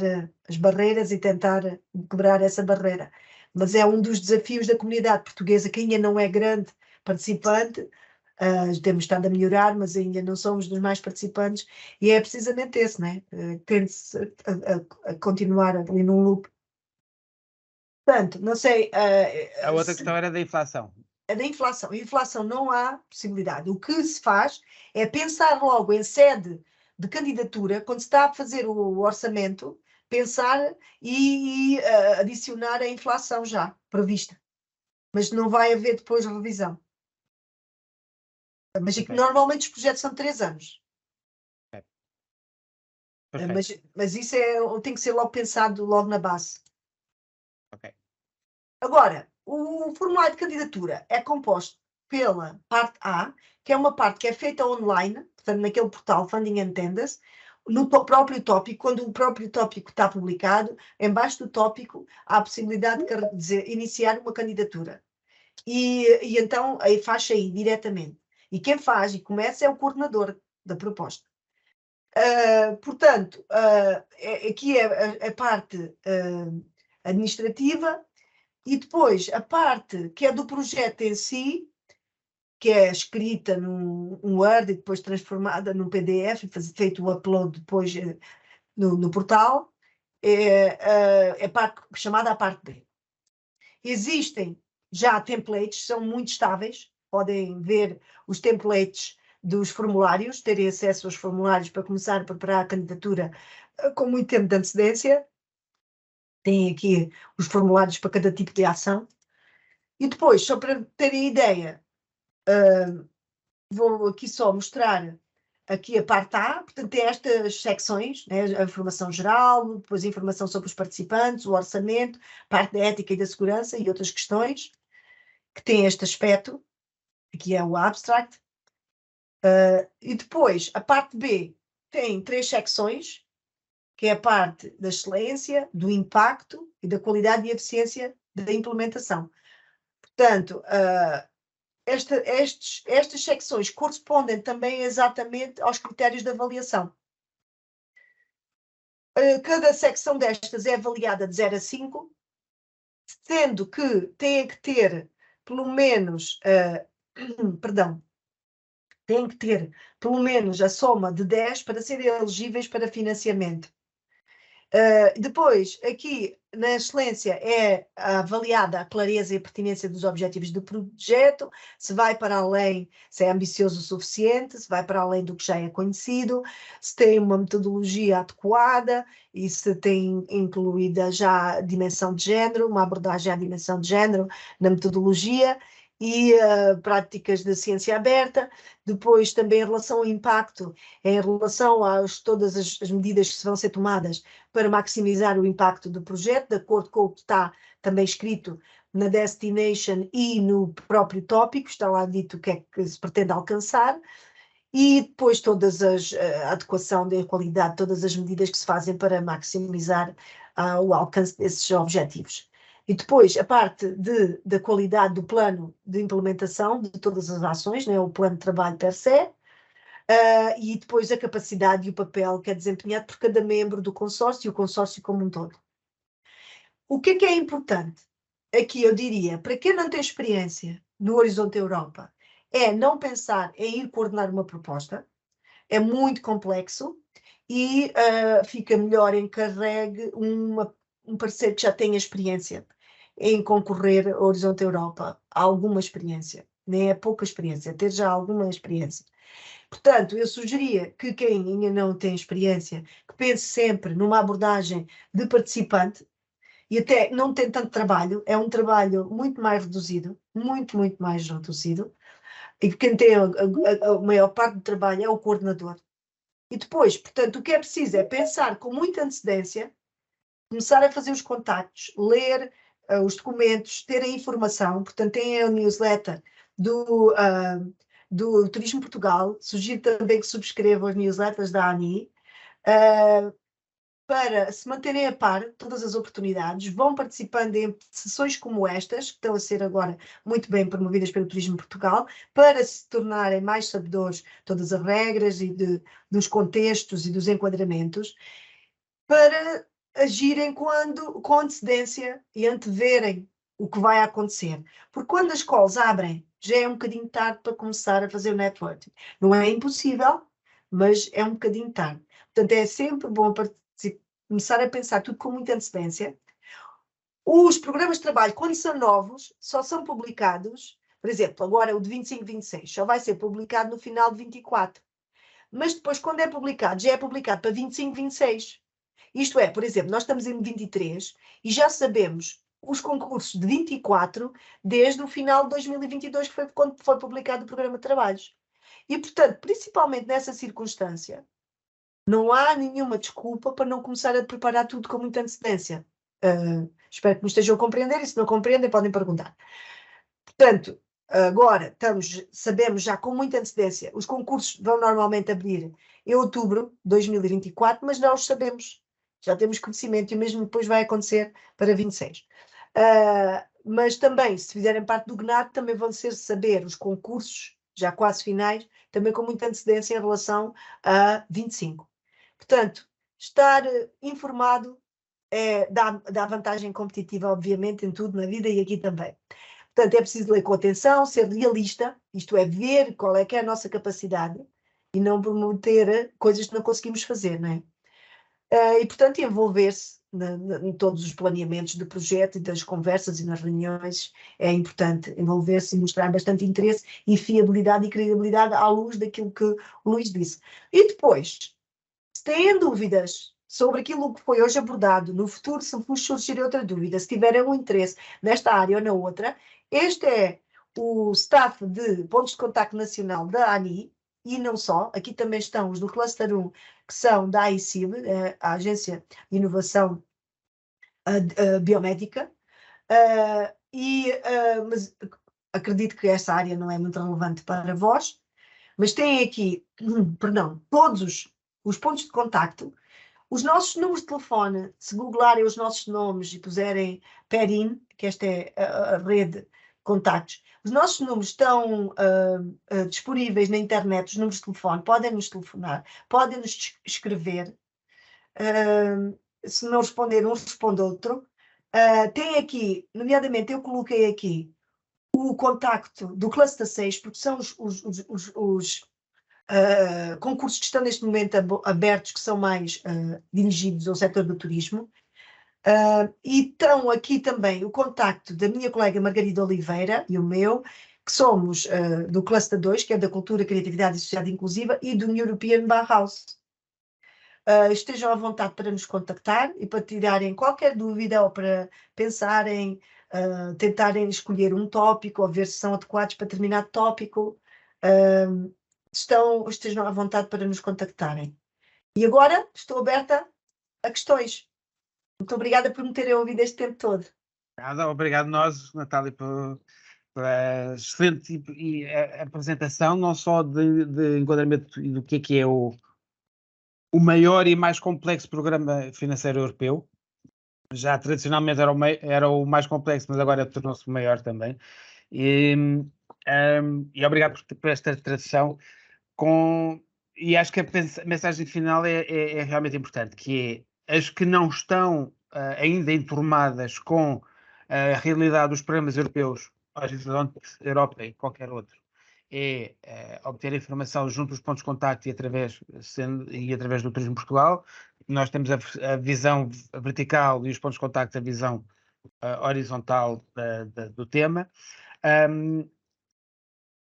S2: as barreiras e tentar quebrar essa barreira. Mas é um dos desafios da comunidade portuguesa, que ainda não é grande participante, temos estado a melhorar, mas ainda não somos dos mais participantes, e é precisamente esse, né? Tende-se a continuar ali num loop. Portanto, não sei.
S1: A outra questão era da inflação.
S2: Da inflação. A inflação não há possibilidade. O que se faz é pensar logo em sede de candidatura, quando se está a fazer o orçamento, pensar e adicionar a inflação já prevista. Mas não vai haver depois revisão. Mas okay. Normalmente os projetos são de 3 anos. Okay. Mas isso tem que ser logo pensado logo na base.
S1: Okay.
S2: Agora, o formulário de candidatura é composto pela parte A, que é uma parte que é feita online, portanto, naquele portal Funding and Tenders, no próprio tópico, quando o próprio tópico está publicado, embaixo do tópico há a possibilidade de iniciar uma candidatura. E então aí faz aí diretamente. E quem faz e começa é o coordenador da proposta. Portanto, aqui é a parte administrativa. E depois, a parte que é do projeto em si, que é escrita num Word e depois transformada num PDF, feito o upload depois no portal, é chamada a parte B. Existem já templates, são muito estáveis, podem ver os templates dos formulários, terem acesso aos formulários para começar a preparar a candidatura com muito tempo de antecedência. Tem aqui os formulários para cada tipo de ação. E depois, só para terem ideia, vou aqui só mostrar aqui a parte A, portanto tem estas secções, né, a informação geral, depois a informação sobre os participantes, o orçamento, parte da ética e da segurança e outras questões, que tem este aspecto, aqui é o abstract. E depois, a parte B tem 3 secções, que é a parte da excelência, do impacto e da qualidade e eficiência da implementação. Portanto, estas secções correspondem também exatamente aos critérios de avaliação. Cada secção destas é avaliada de 0 a 5, sendo que tem que ter pelo menos, tem que ter pelo menos a soma de 10 para serem elegíveis para financiamento. Depois, aqui na excelência é avaliada a clareza e a pertinência dos objetivos do projeto, se vai para além, se é ambicioso o suficiente, se vai para além do que já é conhecido, se tem uma metodologia adequada e se tem incluída já a dimensão de género, uma abordagem à dimensão de género na metodologia e práticas de ciência aberta. Depois também em relação ao impacto, em relação a todas as medidas que vão ser tomadas para maximizar o impacto do projeto, de acordo com o que está também escrito na destination e no próprio tópico, está lá dito o que é que se pretende alcançar. e depois a adequação da qualidade, todas as medidas que se fazem para maximizar o alcance desses objetivos. E depois a parte da qualidade do plano de implementação de todas as ações, né, o plano de trabalho per se, e depois a capacidade e o papel que é desempenhado por cada membro do consórcio e o consórcio como um todo. O que é importante? Aqui eu diria, para quem não tem experiência no Horizonte Europa, é não pensar em ir coordenar uma proposta, é muito complexo e fica melhor encarregue um parceiro que já tenha experiência em concorrer ao Horizonte Europa, alguma experiência, nem é pouca experiência, ter já alguma experiência. Portanto, eu sugeria que quem ainda não tem experiência, que pense sempre numa abordagem de participante e até não tem tanto trabalho, é um trabalho muito mais reduzido, muito, muito mais reduzido, e quem tem a maior parte do trabalho é o coordenador. E depois, portanto, o que é preciso é pensar com muita antecedência, começar a fazer os contactos, ler os documentos, ter a informação, portanto, tem a newsletter do Turismo Portugal, sugiro também que subscrevam as newsletters da ANI, para se manterem a par de todas as oportunidades, vão participando em sessões como estas, que estão a ser agora muito bem promovidas pelo Turismo Portugal, para se tornarem mais sabedores de todas as regras e dos contextos e dos enquadramentos, para agirem com antecedência e anteverem o que vai acontecer. Porque quando as calls abrem, já é um bocadinho tarde para começar a fazer o networking. Não é impossível, mas é um bocadinho tarde. Portanto, é sempre bom começar a pensar tudo com muita antecedência. Os programas de trabalho, quando são novos, só são publicados, por exemplo, agora o de 25-26, só vai ser publicado no final de 24. Mas depois, quando é publicado, já é publicado para 25-26. Isto é, por exemplo, nós estamos em 23 e já sabemos os concursos de 24 desde o final de 2022, que foi quando foi publicado o programa de trabalhos. E, portanto, principalmente nessa circunstância, não há nenhuma desculpa para não começar a preparar tudo com muita antecedência. Espero que me estejam a compreender e se não compreendem podem perguntar. Portanto, agora sabemos já com muita antecedência, os concursos vão normalmente abrir em outubro de 2024, mas nós sabemos, já temos conhecimento e o mesmo depois vai acontecer para 26. Mas também, se fizerem parte do GNAT, também vão saber os concursos, já quase finais, também com muita antecedência em relação a 25. Portanto, estar informado dá vantagem competitiva, obviamente, em tudo na vida e aqui também. Portanto, é preciso ler com atenção, ser realista, isto é, ver qual é que é a nossa capacidade e não prometer coisas que não conseguimos fazer, não é? E, portanto, envolver-se em todos os planeamentos do projeto e das conversas e nas reuniões é importante envolver-se e mostrar bastante interesse e fiabilidade e credibilidade à luz daquilo que o Luís disse. E depois, se têm dúvidas sobre aquilo que foi hoje abordado, no futuro, se vos surgir outra dúvida, se tiverem um interesse nesta área ou na outra, este é o staff de pontos de contacto nacional da ANI, e não só, aqui também estão os do Cluster 1, que são da AICIB, a Agência de Inovação Biomédica, mas acredito que essa área não é muito relevante para vós, mas têm aqui, perdão, todos os pontos de contacto, os nossos números de telefone, se googlarem os nossos nomes e puserem PERIN, que esta é a rede de contactos, os nossos números estão disponíveis na internet, os números de telefone, podem nos telefonar, podem nos escrever, se não responder um, responde outro. Tem aqui, nomeadamente eu coloquei aqui o contacto do Cluster 6, porque são os concursos que estão neste momento abertos, que são mais dirigidos ao setor do turismo. E estão aqui também o contacto da minha colega Margarida Oliveira e o meu, que somos do Cluster 2, que é da Cultura, Criatividade e Sociedade Inclusiva, e do European Bauhaus. Estejam à vontade para nos contactar e para tirarem qualquer dúvida ou para pensarem, tentarem escolher um tópico ou ver se são adequados para determinado tópico. Estejam à vontade para nos contactarem. E agora estou aberta a questões. Muito obrigada por me terem ouvido este tempo todo.
S1: Obrigado nós, Natália, pela excelente apresentação, não só de enquadramento do que é o maior e mais complexo programa financeiro europeu. Já tradicionalmente era o mais complexo, mas agora tornou-se maior também. E obrigado por esta tradução. E acho que a mensagem final é realmente importante, que é as que não estão ainda informadas com a realidade dos programas europeus, Horizonte Europa e qualquer outro, é obter informação junto dos pontos de contacto e através do Turismo Portugal. Nós temos a visão vertical e os pontos de contacto, a visão horizontal do tema.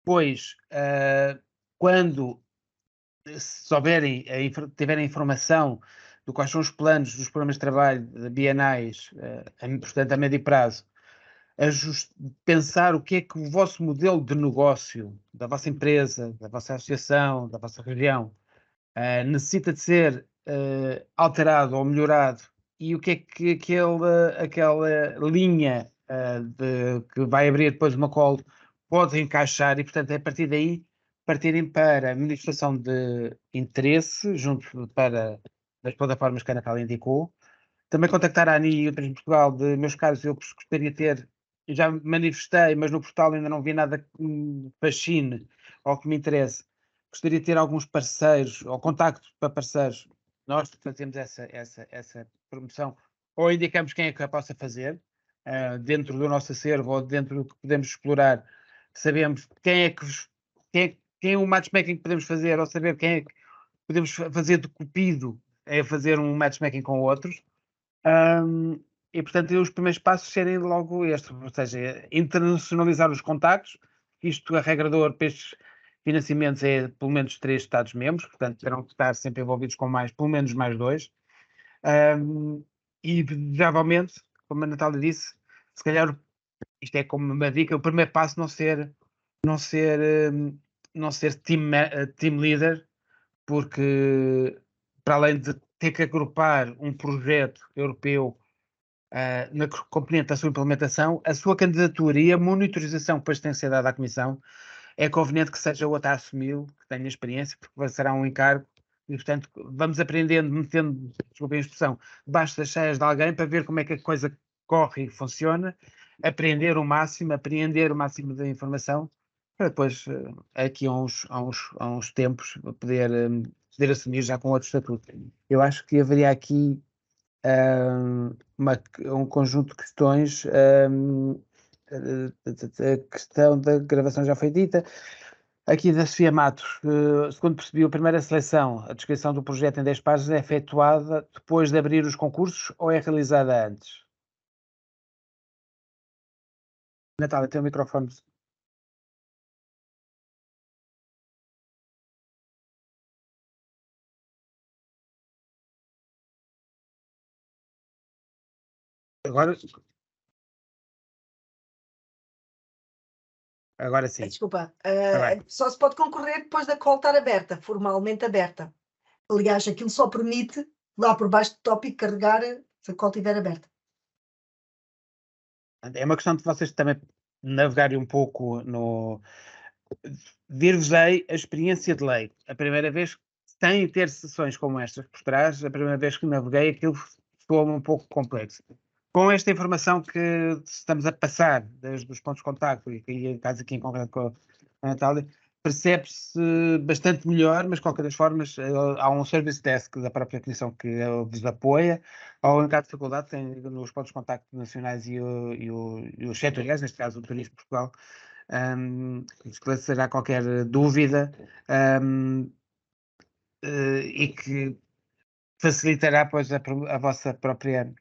S1: Pois, quando tiverem informação de quais são os planos dos programas de trabalho bienais, portanto a médio prazo, pensar o que é que o vosso modelo de negócio da vossa empresa, da vossa associação, da vossa região necessita de ser alterado ou melhorado, e o que é que aquela linha que vai abrir depois uma call pode encaixar, e portanto é a partir daí partirem para a manifestação de interesse junto para das plataformas que a Natália indicou. Também contactar a ANI e outras em Portugal de meus caros, eu gostaria de ter, já me manifestei, mas no portal ainda não vi nada que me fascine ou que me interesse. Gostaria de ter alguns parceiros, ou contacto para parceiros. Nós fazemos essa promoção, ou indicamos quem é que a possa fazer, dentro do nosso acervo ou dentro do que podemos explorar. Sabemos quem é o matchmaking que podemos fazer, ou saber quem é que podemos fazer de cupido, é fazer um matchmaking com outros. E portanto os primeiros passos serem logo estes, ou seja, internacionalizar os contactos. Isto, a regra do ouro para estes financiamentos é pelo menos 3 Estados-membros, portanto terão que estar sempre envolvidos com pelo menos mais 2. E desejavelmente, como a Natália disse, se calhar isto é como uma dica, o primeiro passo não ser team leader, porque para além de ter que agrupar um projeto europeu na componente da sua implementação, a sua candidatura e a monitorização que depois tem que ser dada à Comissão, é conveniente que seja outra a assumi-lo, que tenha experiência, porque será um encargo, e portanto vamos aprendendo, metendo, desculpem a expressão, debaixo das cheias de alguém para ver como é que a coisa corre e funciona, apreender o máximo da informação, para depois, aqui há uns tempos, poder assumir já com outro estatuto. Eu acho que haveria aqui um conjunto de questões. A questão da gravação já foi dita. Aqui da Sofia Matos, segundo percebi, a primeira seleção, a descrição do projeto em 10 páginas, é efetuada depois de abrir os concursos ou é realizada antes? Natália, tem o microfone. Agora sim.
S2: Desculpa, só se pode concorrer depois da call estar aberta, formalmente aberta. Aliás, aquilo só permite, lá por baixo do tópico, carregar se a call estiver aberta.
S1: É uma questão de vocês também navegarem um pouco no... Dir-vos-ei a experiência de lei. A primeira vez, sem ter sessões como estas por trás, a primeira vez que naveguei, aquilo soou-me um pouco complexo. Com esta informação que estamos a passar, desde os pontos de contacto, e em caso aqui em concreto com a Natália, percebe-se bastante melhor, mas de qualquer das formas há um service desk da própria Comissão que vos apoia, ou em caso de dificuldade tem nos pontos de contacto nacionais e os setoriais, neste caso o Turismo de Portugal, esclarecerá qualquer dúvida e que facilitará pois a vossa própria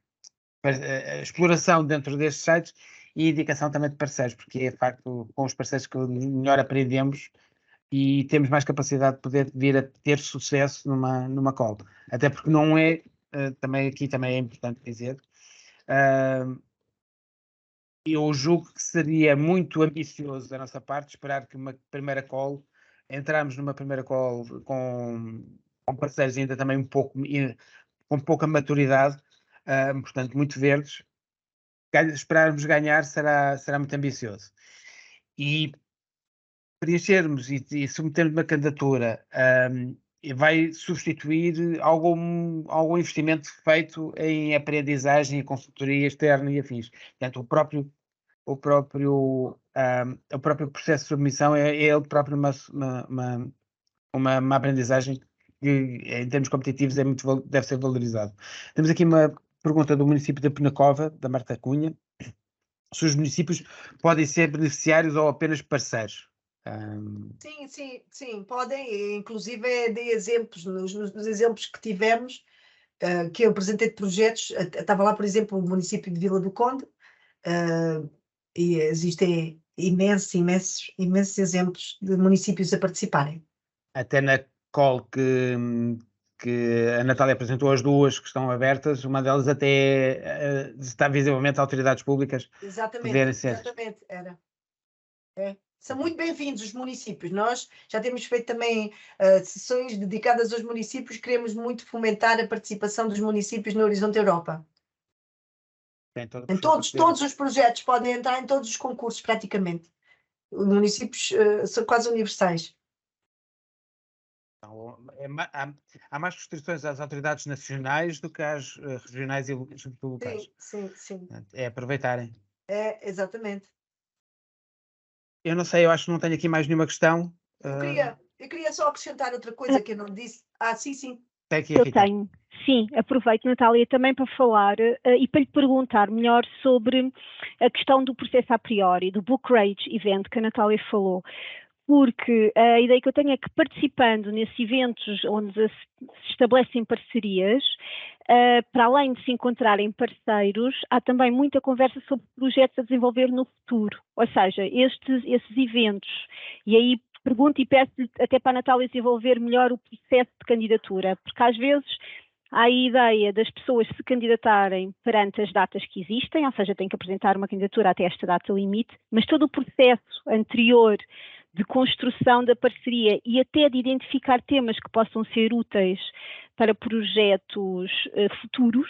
S1: a exploração dentro destes sites e indicação também de parceiros, porque é de facto com os parceiros que melhor aprendemos e temos mais capacidade de poder vir a ter sucesso numa call. Até porque não é, também é importante dizer, eu julgo que seria muito ambicioso da nossa parte esperar que entramos numa primeira call com parceiros ainda também com pouca maturidade, portanto muito verdes. Esperarmos ganhar será muito ambicioso. e preenchermos e submetermos uma candidatura vai substituir algum investimento feito em aprendizagem, em consultoria externa e afins. Portanto, o próprio processo de submissão é ele próprio uma aprendizagem que, em termos competitivos, deve ser valorizado. Temos aqui uma pergunta do município de Penacova, da Marta Cunha, se os municípios podem ser beneficiários ou apenas parceiros.
S2: Sim, podem, inclusive dei exemplos, nos exemplos que tivemos, que eu apresentei de projetos, estava lá, por exemplo, o município de Vila do Conde, e existem imensos exemplos de municípios a participarem.
S1: Até na call que a Natália apresentou, as duas que estão abertas, uma delas até está visivelmente a autoridades públicas poderem ser.
S2: Exatamente, era. São muito bem-vindos os municípios. Nós já temos feito também sessões dedicadas aos municípios, queremos muito fomentar a participação dos municípios no Horizonte Europa. Em todos os projetos podem entrar em todos os concursos, praticamente. Os municípios são quase universais.
S1: Há mais restrições às autoridades nacionais do que às regionais e locais.
S2: Sim.
S1: É aproveitarem.
S2: Exatamente.
S1: Eu não sei, eu acho que não tenho aqui mais nenhuma questão.
S2: Eu queria só acrescentar outra coisa que eu não disse. Sim.
S1: Tem aqui,
S3: eu tenho. Sim, aproveito, Natália, também para falar e para lhe perguntar melhor sobre a questão do processo a priori, do Book Rage Event que a Natália falou. Porque a ideia que eu tenho é que participando nesses eventos onde se estabelecem parcerias, para além de se encontrarem parceiros, há também muita conversa sobre projetos a desenvolver no futuro. Ou seja, esses eventos, e aí pergunto e peço até para a Natália desenvolver melhor o processo de candidatura, porque às vezes há a ideia das pessoas se candidatarem perante as datas que existem, ou seja, têm que apresentar uma candidatura até esta data limite, mas todo o processo anterior de construção da parceria e até de identificar temas que possam ser úteis para projetos futuros,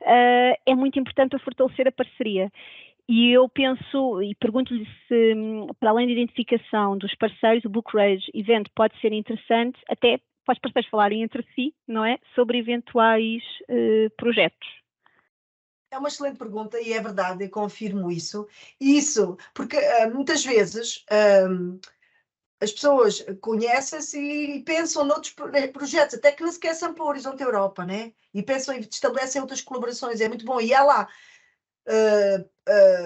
S3: é muito importante para fortalecer a parceria. E eu penso, e pergunto-lhe se, para além da identificação dos parceiros, o Book Rage Event pode ser interessante, até para os parceiros falarem entre si, não é? Sobre eventuais projetos.
S2: É uma excelente pergunta e é verdade, eu confirmo isso. Porque muitas vezes as pessoas conhecem-se e pensam noutros projetos, até que nem sequer são para o Horizonte Europa, né? E pensam e estabelecem outras colaborações, é muito bom. E há lá,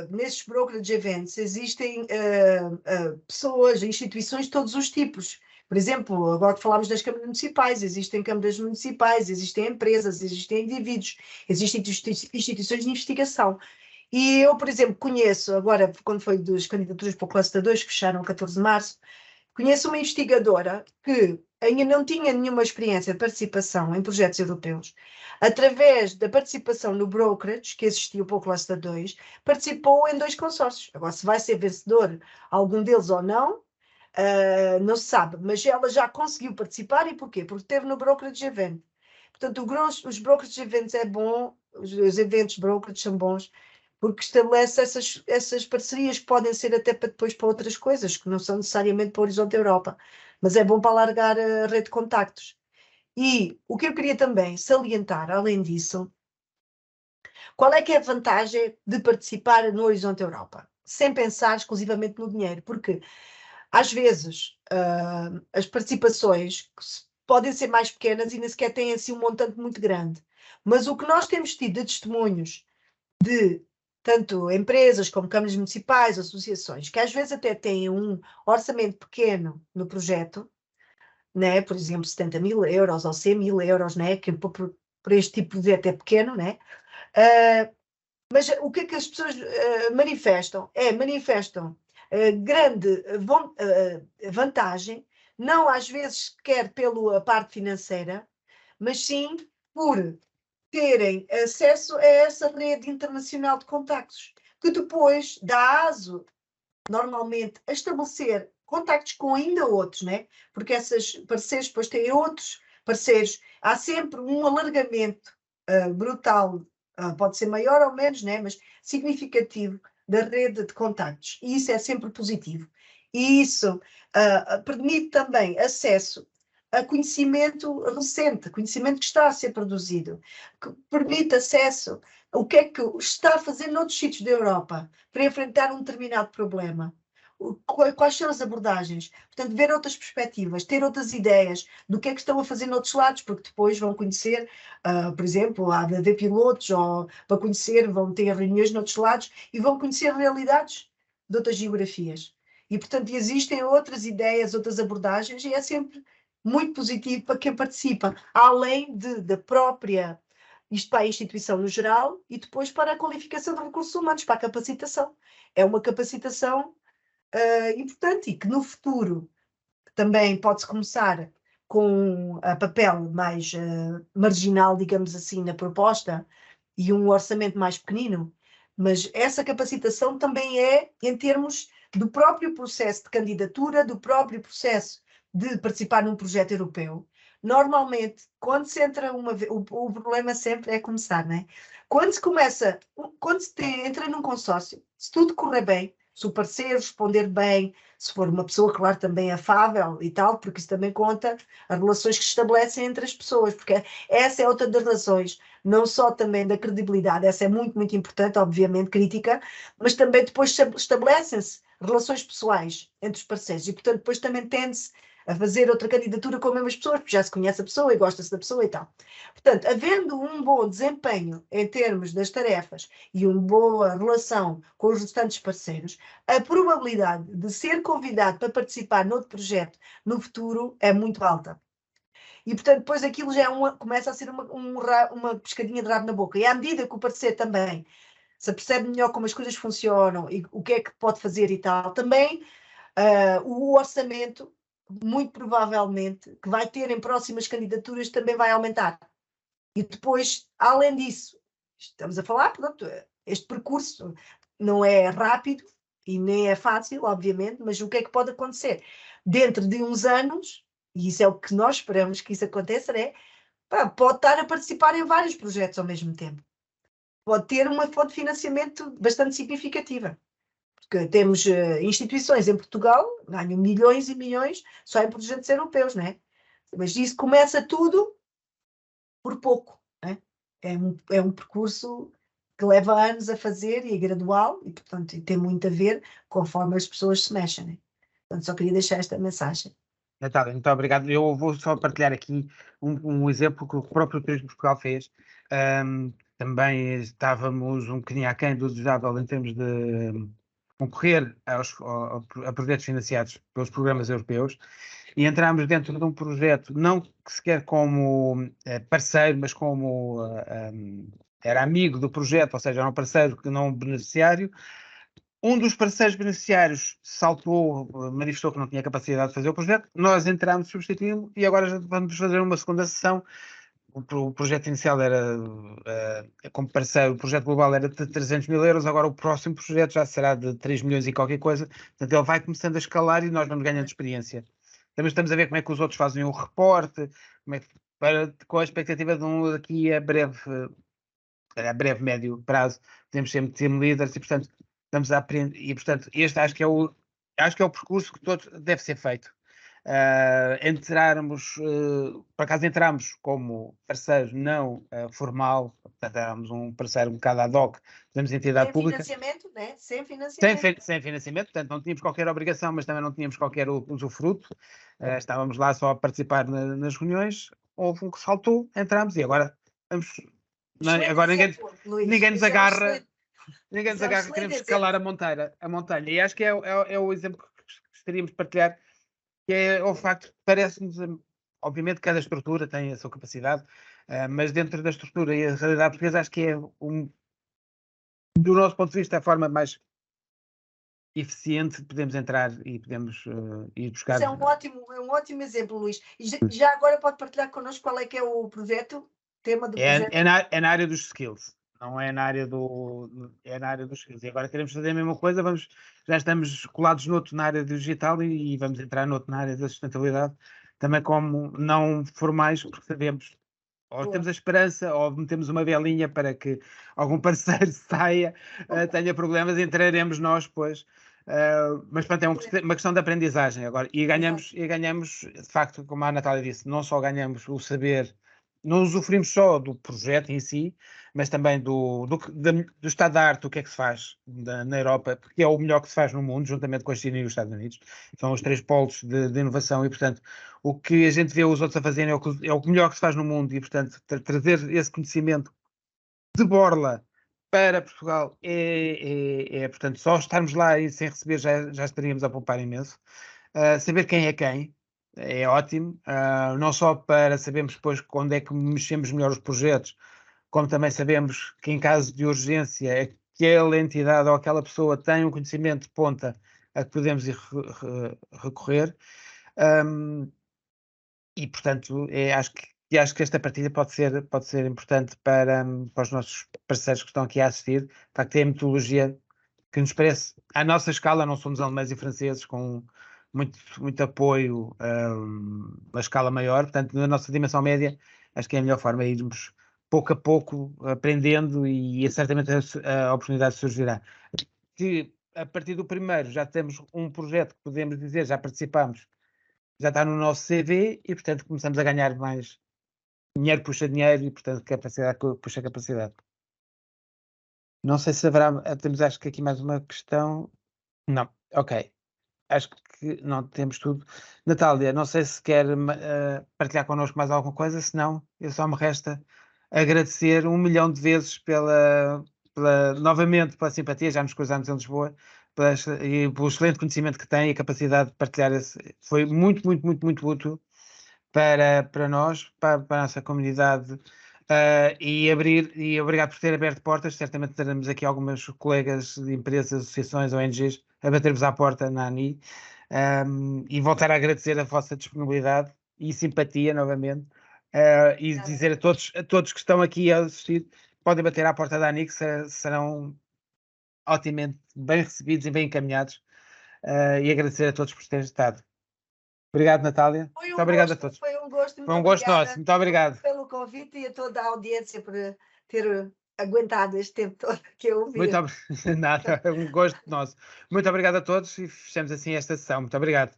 S2: nesses brokerage events, existem pessoas, instituições de todos os tipos. Por exemplo, agora que falámos das câmaras municipais, existem câmaras municipais, existem empresas, existem indivíduos, existem instituições de investigação. E eu, por exemplo, conheço, agora, quando foi das candidaturas para o Cluster 2, que fecharam a 14 de março, conheço uma investigadora que ainda não tinha nenhuma experiência de participação em projetos europeus. Através da participação no brokerage, que existiu para o Cluster 2, participou em 2 consórcios. Agora, se vai ser vencedor algum deles ou não, não se sabe, mas ela já conseguiu participar. E porquê? Porque esteve no brokerage event. Portanto, os brokerage events é bom, os eventos brokerage são bons, porque estabelece essas parcerias que podem ser até para depois para outras coisas, que não são necessariamente para o Horizonte Europa, mas é bom para alargar a rede de contactos. E o que eu queria também salientar, além disso, qual é que é a vantagem de participar no Horizonte Europa? Sem pensar exclusivamente no dinheiro, porque às vezes as participações podem ser mais pequenas e nem sequer têm assim um montante muito grande. Mas o que nós temos tido de testemunhos de tanto empresas como câmaras municipais, associações, que às vezes até têm um orçamento pequeno no projeto, né? Por exemplo, 70 mil euros ou 100 mil euros, né? Que por este tipo de projeto é pequeno, né? Mas o que é que as pessoas manifestam? Manifestam grande vantagem, não às vezes quer pela parte financeira, mas sim por terem acesso a essa rede internacional de contactos, que depois dá aso, normalmente, a estabelecer contactos com ainda outros, né? Porque esses parceiros depois têm outros parceiros. Há sempre um alargamento brutal, pode ser maior ou menos, né? Mas significativo da rede de contactos. E isso é sempre positivo. E isso permite também acesso a conhecimento recente, conhecimento que está a ser produzido, que permite acesso ao que é que está a fazer noutros sítios da Europa para enfrentar um determinado problema. Quais são as abordagens? Portanto, ver outras perspectivas, ter outras ideias do que é que estão a fazer noutros lados, porque depois vão conhecer, por exemplo, há de haver pilotos, ou para conhecer, vão ter reuniões noutros lados e vão conhecer realidades de outras geografias. E, portanto, existem outras ideias, outras abordagens, e é sempre muito positivo para quem participa, além da própria, isto para a instituição no geral, e depois para a qualificação de recursos humanos, para a capacitação. É uma capacitação importante e que no futuro também pode-se começar com a papel mais marginal, digamos assim, na proposta e um orçamento mais pequenino, mas essa capacitação também é em termos do próprio processo de candidatura, do próprio processo de participar num projeto europeu. Normalmente, quando se entra o problema sempre é começar, não é? Quando se entra num consórcio, se tudo correr bem, se o parceiro responder bem, se for uma pessoa, claro, também afável e tal, porque isso também conta as relações que se estabelecem entre as pessoas, porque essa é outra das razões, não só também da credibilidade, essa é muito, muito importante, obviamente, crítica, mas também depois estabelecem-se relações pessoais entre os parceiros e, portanto, depois também tende-se a fazer outra candidatura com as mesmas pessoas, porque já se conhece a pessoa e gosta-se da pessoa e tal. Portanto, havendo um bom desempenho em termos das tarefas e uma boa relação com os restantes parceiros, a probabilidade de ser convidado para participar noutro projeto no futuro é muito alta. E, portanto, depois aquilo já começa a ser uma pescadinha de rabo na boca. E à medida que o parceiro também se percebe melhor como as coisas funcionam e o que é que pode fazer e tal, também o orçamento, muito provavelmente, que vai ter em próximas candidaturas também vai aumentar. E depois, além disso, estamos a falar, portanto, este percurso não é rápido e nem é fácil, obviamente, mas o que é que pode acontecer? Dentro de uns anos, e isso é o que nós esperamos que isso aconteça, né? Pode estar a participar em vários projetos ao mesmo tempo. Pode ter uma fonte de financiamento bastante significativa. Porque temos instituições em Portugal, ganham milhões e milhões só em projetos europeus, né? Mas isso começa tudo por pouco, né? É um percurso que leva anos a fazer e é gradual e, portanto, tem muito a ver conforme as pessoas se mexem, né? Portanto, só queria deixar esta mensagem.
S1: Natália, muito obrigado. Eu vou só partilhar aqui um exemplo que o próprio Turismo de Portugal fez. Também estávamos um bocadinho aquém do desejável em termos de concorrer a projetos financiados pelos programas europeus e entramos dentro de um projeto, não sequer como parceiro, mas como era amigo do projeto, ou seja, era um parceiro que não um beneficiário. Um dos parceiros beneficiários saltou, manifestou que não tinha capacidade de fazer o projeto, nós entramos, substituímos e agora já vamos fazer uma segunda sessão. O projeto inicial era, como parceiro, o projeto global era de 300 mil euros, agora o próximo projeto já será de 3 milhões e qualquer coisa, portanto ele vai começando a escalar e nós vamos ganhando experiência. Também estamos a ver como é que os outros fazem o reporte, com a expectativa de daqui a breve, médio prazo, podemos ser team leaders e, portanto, estamos a aprender, e portanto, este acho que é o percurso que todos deve ser feito. Por acaso entramos como parceiro não formal, portanto éramos um parceiro um bocado ad hoc, temos entidade pública.
S2: Sem financiamento, né? Sem financiamento.
S1: Sem financiamento, portanto não tínhamos qualquer obrigação, mas também não tínhamos qualquer usufruto. Estávamos lá só a participar nas reuniões, houve um que saltou, entramos e agora estamos. Agora ninguém nos agarra. Ninguém nos agarra, queremos escalar a montanha. E acho que é o exemplo que gostaríamos de partilhar, que é o facto, parece-nos, obviamente cada estrutura tem a sua capacidade, mas dentro da estrutura e a realidade portuguesa acho que é, do nosso ponto de vista, a forma mais eficiente de podemos entrar e podemos ir buscar.
S2: Isso é um ótimo exemplo, Luís. E já agora pode partilhar connosco qual é que é o projeto, tema do projeto?
S1: É na área dos skills. Não é na área é na área dos skills. E agora queremos fazer a mesma coisa, já estamos colados noutro na área do digital e vamos entrar noutro na área da sustentabilidade, também como não formais, porque sabemos, ou temos a esperança, ou metemos uma velinha para que algum parceiro saia, tenha problemas, entraremos nós, pois. Mas pronto, é uma questão de aprendizagem agora. E ganhamos, de facto, como a Natália disse, não só ganhamos o saber, não usufruímos só do projeto em si, mas também do estado da arte, o que é que se faz na Europa, porque é o melhor que se faz no mundo, juntamente com a China e os Estados Unidos. São os 3 polos de inovação e, portanto, o que a gente vê os outros a fazerem é o melhor que se faz no mundo e, portanto, trazer esse conhecimento de borla para Portugal portanto, só estarmos lá e sem receber já estaríamos a poupar imenso. Saber quem é ótimo, não só para sabermos depois onde é que mexemos melhor os projetos, como também sabemos que em caso de urgência aquela entidade ou aquela pessoa tem um conhecimento de ponta a que podemos ir recorrer. E portanto acho que esta partida pode ser importante para os nossos parceiros que estão aqui a assistir, para que tenha metodologia que nos parece, à nossa escala, não somos alemães e franceses com muito apoio a escala maior, portanto na nossa dimensão média acho que é a melhor forma de irmos pouco a pouco aprendendo e certamente a oportunidade surgirá. Que a partir do primeiro já temos um projeto que podemos dizer, já participamos, já está no nosso CV e, portanto, começamos a ganhar mais dinheiro, puxa dinheiro e, portanto, capacidade puxa capacidade. Não sei se haverá, temos acho que aqui mais uma questão. Não, ok. Acho que não temos tudo. Natália, não sei se quer partilhar connosco mais alguma coisa, senão eu só me resta agradecer 1 milhão de vezes novamente pela simpatia, já nos cruzamos em Lisboa, e pelo excelente conhecimento que tem e a capacidade de partilhar foi muito, muito, muito, muito útil para nós, para a nossa comunidade, e obrigado por ter aberto portas. Certamente teremos aqui algumas colegas de empresas, associações, ONGs a bater-vos à porta na ANI, e voltar a agradecer a vossa disponibilidade e simpatia novamente, e dizer a todos que estão aqui a assistir, podem bater à porta da ANI, que serão otimamente bem recebidos e bem encaminhados, e agradecer a todos por terem estado. Obrigado, Natália. Muito obrigado a todos.
S2: Foi um gosto.
S1: Foi um gosto nosso. Muito obrigado
S2: pelo convite e a toda a audiência por ter aguentado este tempo todo que eu ouvi.
S1: Nada, é um gosto nosso. Muito obrigado a todos e fechamos assim esta sessão. Muito obrigado.